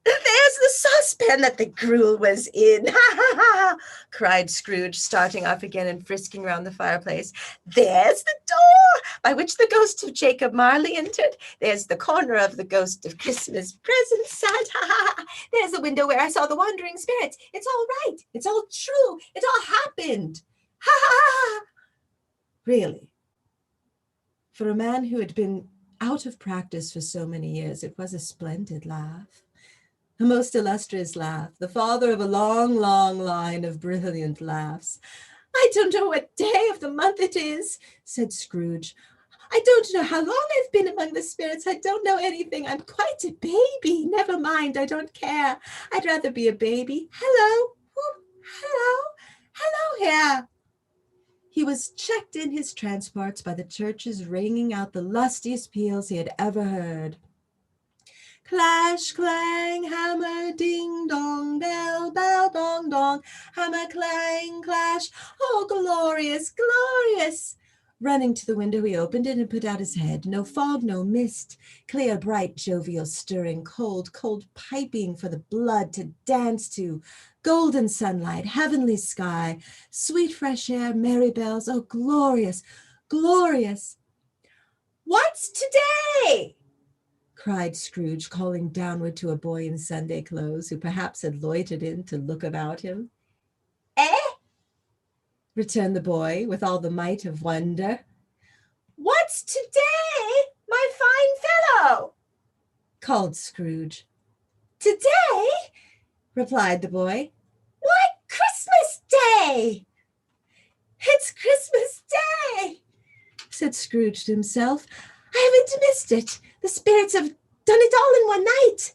There's the saucepan that the gruel was in, ha ha ha, cried Scrooge, starting off again and frisking round the fireplace. There's the door by which the ghost of Jacob Marley entered. There's the corner of the ghost of Christmas present sat, ha ha ha. There's the window where I saw the wandering spirits. It's all right. It's all true. It all happened. Ha ha ha. Really, for a man who had been out of practice for so many years, it was a splendid laugh. A most illustrious laugh, the father of a long, long line of brilliant laughs. I don't know what day of the month it is, said Scrooge. I don't know how long I've been among the spirits. I don't know anything. I'm quite a baby. Never mind. I don't care. I'd rather be a baby. Hello. Whoop. Hello. Hello here. He was checked in his transports by the churches ringing out the lustiest peals he had ever heard. Clash, clang, hammer, ding, dong, bell, bell, dong, dong, hammer, clang, clash. Oh, glorious, glorious. Running to the window, he opened it and put out his head. No fog, no mist. Clear, bright, jovial, stirring, cold, cold piping for the blood to dance to. Golden sunlight, heavenly sky, sweet fresh air, merry bells. Oh, glorious, glorious. What's today? Cried Scrooge, calling downward to a boy in Sunday clothes who perhaps had loitered in to look about him. Eh? Returned the boy with all the might of wonder. What's today, my fine fellow? Called Scrooge. Today? Replied the boy. Why, Christmas Day! It's Christmas Day, said Scrooge to himself. I haven't missed it. The spirits have done it all in one night.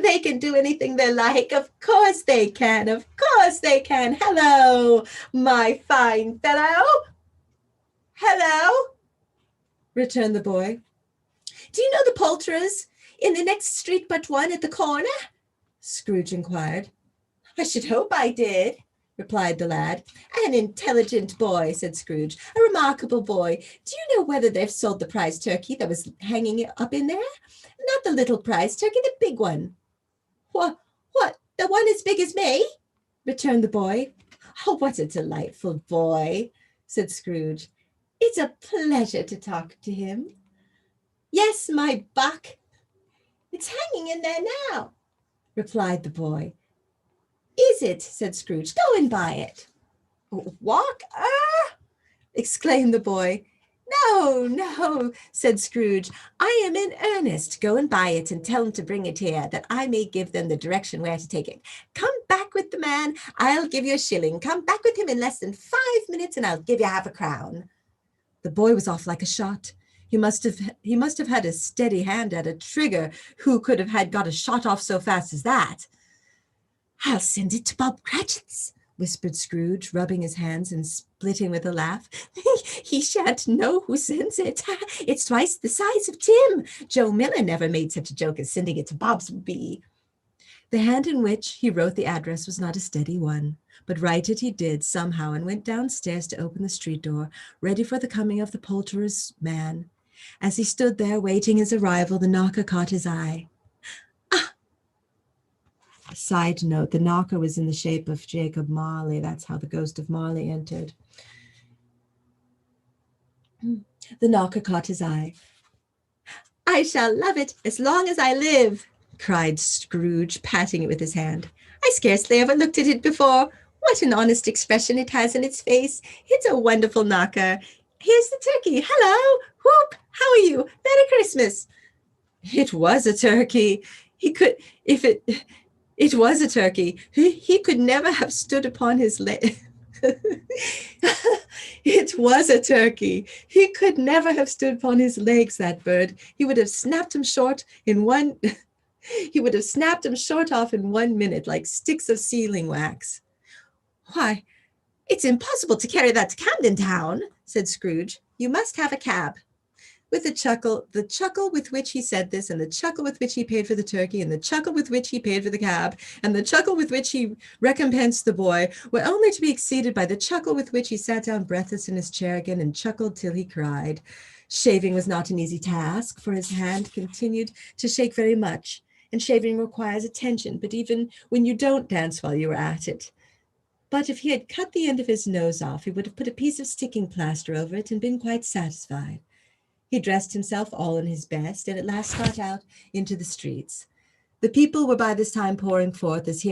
They can do anything they like. Of course they can. Of course they can. Hello, my fine fellow. Hello, returned the boy. Do you know the poulterers in the next street but one at the corner? Scrooge inquired. I should hope I did, replied the lad. An intelligent boy, said Scrooge. A remarkable boy. Do you know whether they've sold the prize turkey that was hanging up in there? Not the little prize turkey, the big one. What, the one as big as me? Returned the boy. Oh, what a delightful boy, said Scrooge. It's a pleasure to talk to him. Yes, my buck. It's hanging in there now, replied the boy. Is it? Said Scrooge. Go and buy it. Walk? Exclaimed the boy. No, said Scrooge. I am in earnest. Go and buy it and tell them to bring it here, that I may give them the direction where to take it. Come back with the man. I'll give you a shilling. Come back with him in less than 5 minutes and I'll give you half a crown. The boy was off like a shot. He must have had a steady hand at a trigger who could have got a shot off so fast as that. I'll send it to Bob Cratchit's, whispered Scrooge, rubbing his hands and splitting with a laugh. He shan't know who sends it. It's twice the size of Tim. Joe Miller never made such a joke as sending it to Bob's bee. The hand in which he wrote the address was not a steady one, but write it he did somehow and went downstairs to open the street door, ready for the coming of the poulterer's man. As he stood there waiting his arrival, the knocker caught his eye. Side note, the knocker was in the shape of Jacob Marley. That's how the ghost of Marley entered. The knocker caught his eye. I shall love it as long as I live, cried Scrooge, patting it with his hand. I scarcely ever looked at it before. What an honest expression it has in its face. It's a wonderful knocker. Here's the turkey. Hello. Whoop. How are you? Merry Christmas. It was a turkey. It was a turkey. He could never have stood upon his leg. It was a turkey. He could never have stood upon his legs, that bird. He would have snapped him short off in 1 minute like sticks of sealing wax. Why, it's impossible to carry that to Camden Town, said Scrooge. You must have a cab. With a chuckle, the chuckle with which he said this, and the chuckle with which he paid for the turkey, and the chuckle with which he paid for the cab, and the chuckle with which he recompensed the boy, were only to be exceeded by the chuckle with which he sat down breathless in his chair again and chuckled till he cried. Shaving was not an easy task, for his hand continued to shake very much, and shaving requires attention, but even when you don't dance while you are at it. But if he had cut the end of his nose off, he would have put a piece of sticking plaster over it and been quite satisfied. He dressed himself all in his best, and at last got out into the streets. The people were by this time pouring forth as he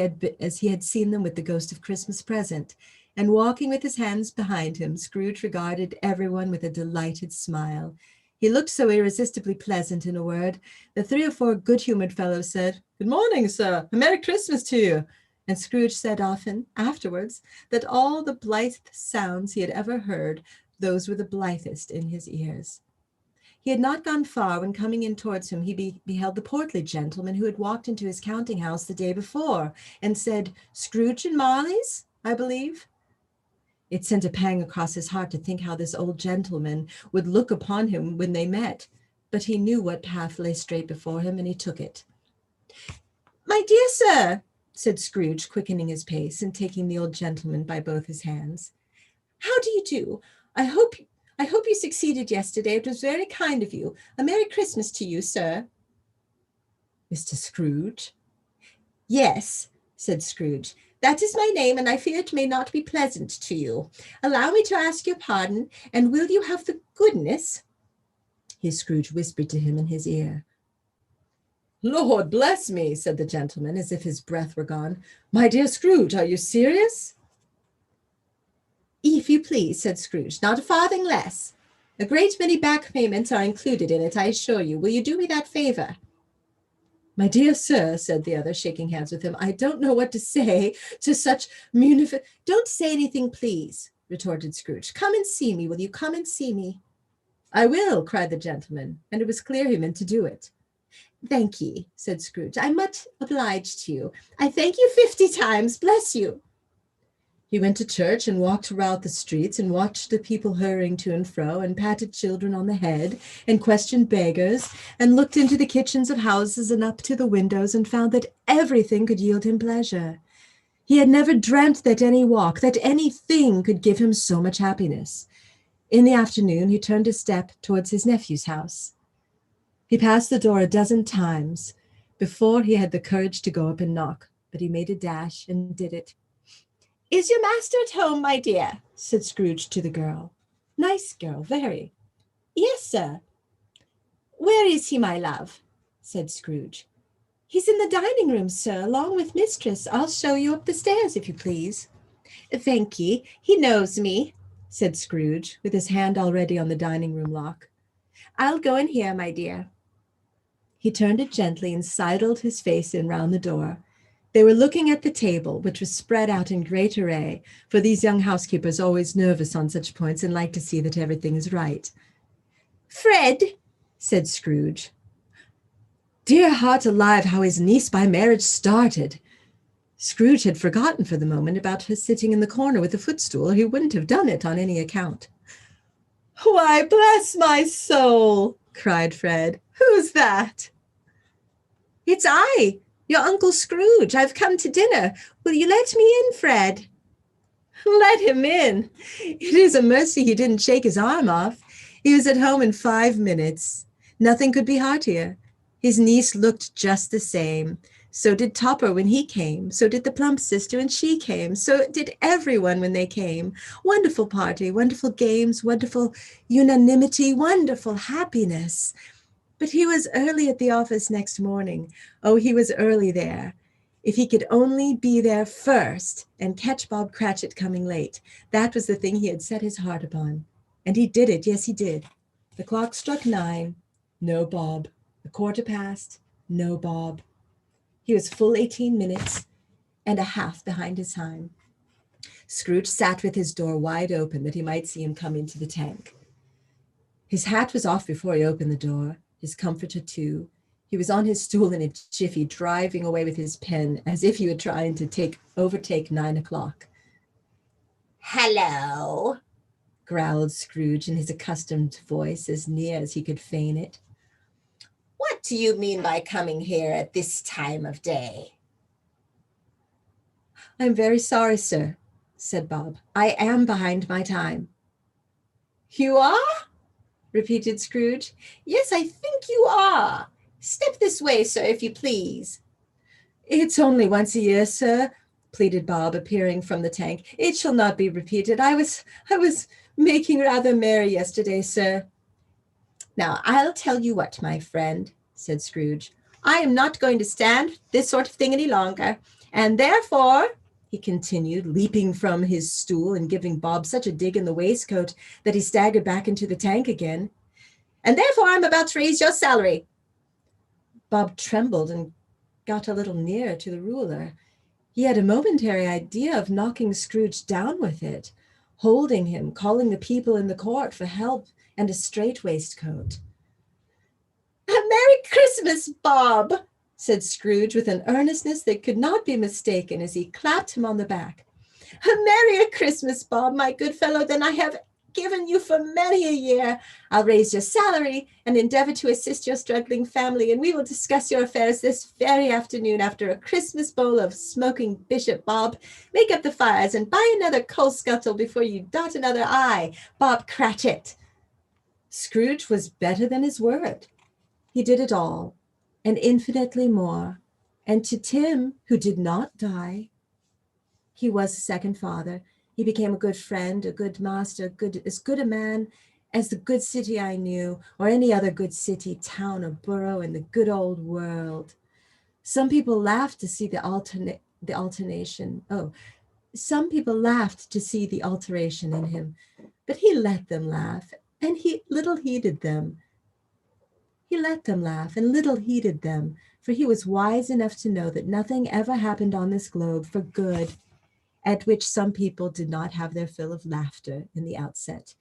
had seen them with the ghost of Christmas present, and walking with his hands behind him, Scrooge regarded everyone with a delighted smile. He looked so irresistibly pleasant, in a word, that 3 or 4 good-humored fellows said, "Good morning, sir. A Merry Christmas to you." And Scrooge said often, afterwards, that all the blithe sounds he had ever heard, those were the blithest in his ears. He had not gone far when, coming in towards him, he beheld the portly gentleman who had walked into his counting-house the day before, and said, "Scrooge and Marley's, I believe." It sent a pang across his heart to think how this old gentleman would look upon him when they met, but he knew what path lay straight before him, and he took it. "My dear sir," said Scrooge, quickening his pace, and taking the old gentleman by both his hands, "how do you do? I hope you succeeded yesterday. It was very kind of you. A Merry Christmas to you, sir." "Mr. Scrooge?" "Yes," said Scrooge. "That is my name, and I fear it may not be pleasant to you. Allow me to ask your pardon, and will you have the goodness—" Here Scrooge whispered to him in his ear. "Lord bless me," said the gentleman, as if his breath were gone. "My dear Scrooge, are you serious?" "If you please," said Scrooge, "not a farthing less. A great many back payments are included in it, I assure you. Will you do me that favor?" "My dear sir," said the other, shaking hands with him, "I don't know what to say to such "Don't say anything, please," retorted Scrooge. "Come and see me. Will you come and see me?" "I will," cried the gentleman, and it was clear he meant to do it. "Thank ye," said Scrooge. "I'm much obliged to you. I thank you 50 times. Bless you." He went to church and walked about the streets and watched the people hurrying to and fro, and patted children on the head and questioned beggars, and looked into the kitchens of houses and up to the windows, and found that everything could yield him pleasure. He had never dreamt that any walk, that anything could give him so much happiness. In the afternoon, he turned his step towards his nephew's house. He passed the door a dozen times before he had the courage to go up and knock, but he made a dash and did it. "Is your master at home, my dear?" said Scrooge to the girl. "Nice girl, very." "Yes, sir." "Where is he, my love?" said Scrooge. "He's in the dining room, sir, along with mistress. I'll show you up the stairs, if you please." "Thank ye. He knows me," said Scrooge, with his hand already on the dining room lock. "I'll go in here, my dear." He turned it gently and sidled his face in round the door. They were looking at the table, which was spread out in great array, for these young housekeepers are always nervous on such points and like to see that everything is right. "Fred," said Scrooge. Dear heart alive, how his niece by marriage started! Scrooge had forgotten for the moment about her sitting in the corner with the footstool, or he wouldn't have done it on any account. "Why, bless my soul!" cried Fred. "Who's that?" "It's I, your Uncle Scrooge. I've come to dinner. Will you let me in, Fred?" "Let him in! It is a mercy he didn't shake his arm off. He was at home in 5 minutes. Nothing could be heartier. His niece looked just the same. So did Topper when he came. So did the plump sister when she came. So did everyone when they came. Wonderful party, wonderful games, wonderful unanimity, wonderful happiness. But he was early at the office next morning. Oh, he was early there. If he could only be there first and catch Bob Cratchit coming late, that was the thing he had set his heart upon. And he did it. Yes, he did. The clock struck 9. No Bob. A quarter past. No Bob. He was full 18 minutes and a half behind his time. Scrooge sat with his door wide open that he might see him come into the tank. His hat was off before he opened the door, his comforter too. He was on his stool in a jiffy, driving away with his pen as if he were trying to overtake 9 o'clock. Hello, growled Scrooge in his accustomed voice, as near as he could feign it. What do you mean by coming here at this time of day? I'm very sorry, sir, said Bob. I am behind my time. You are? Repeated Scrooge. Yes, I think you are. Step this way, sir, if you please. It's only once a year, sir, pleaded Bob, appearing from the tank. It shall not be repeated. I was making rather merry yesterday, sir. Now, I'll tell you what, my friend, said Scrooge. I am not going to stand this sort of thing any longer, and therefore, he continued, leaping from his stool and giving Bob such a dig in the waistcoat that he staggered back into the tank again, and therefore I'm about to raise your salary. Bob trembled and got a little nearer to the ruler. He had a momentary idea of knocking Scrooge down with it, holding him, calling the people in the court for help and a strait waistcoat. Merry Christmas, Bob, said Scrooge with an earnestness that could not be mistaken as he clapped him on the back. Merry Christmas, Bob, my good fellow, than I have given you for many a year. I'll raise your salary and endeavor to assist your struggling family, and we will discuss your affairs this very afternoon after a Christmas bowl of smoking Bishop, Bob. Make up the fires and buy another coal scuttle before you dot another I, Bob Cratchit. Scrooge was better than his word. He did it all, and infinitely more. And to Tim, who did not die, he was a second father. He became a good friend, a good master, as good a man as the good city I knew, or any other good city, town, or borough in the good old world. Some people laughed to see the alternation. Oh, some people laughed to see the alteration in him, but he let them laugh, and he little heeded them. He let them laugh and little heeded them, for he was wise enough to know that nothing ever happened on this globe for good at which some people did not have their fill of laughter in the outset.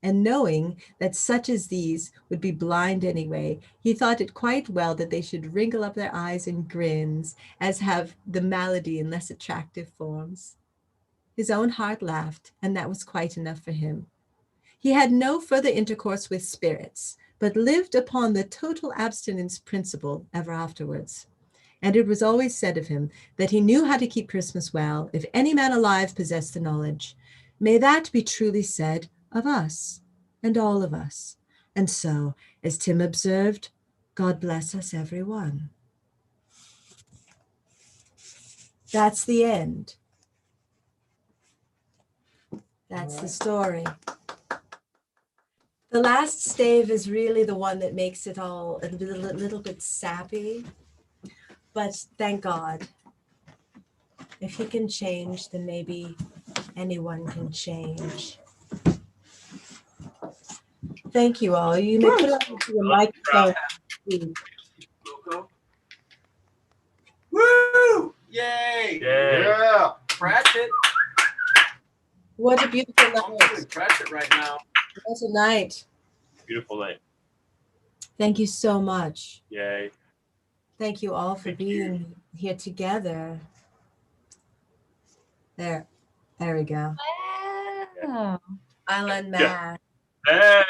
And knowing that such as these would be blind anyway, he thought it quite well that they should wrinkle up their eyes in grins, as have the malady in less attractive forms. His own heart laughed, and that was quite enough for him. He had no further intercourse with spirits, but lived upon the total abstinence principle ever afterwards. And it was always said of him that he knew how to keep Christmas well, if any man alive possessed the knowledge. May that be truly said of us, and all of us. And so, as Tim observed, God bless us every one. That's the end. That's the story. The last stave is really the one that makes it all a little bit sappy. But thank God, if he can change, then maybe anyone can change. Thank you all. You may put on your microphone. Woo! Yay! Yay. Yeah! Cratchit. What a beautiful I'm feeling night. Cratchit right now. What a night. Beautiful night. Thank you so much. Yay. Thank you all for Thank being here together. There we go. Wow. I'll unmask. Hey!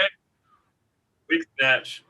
Big snatch.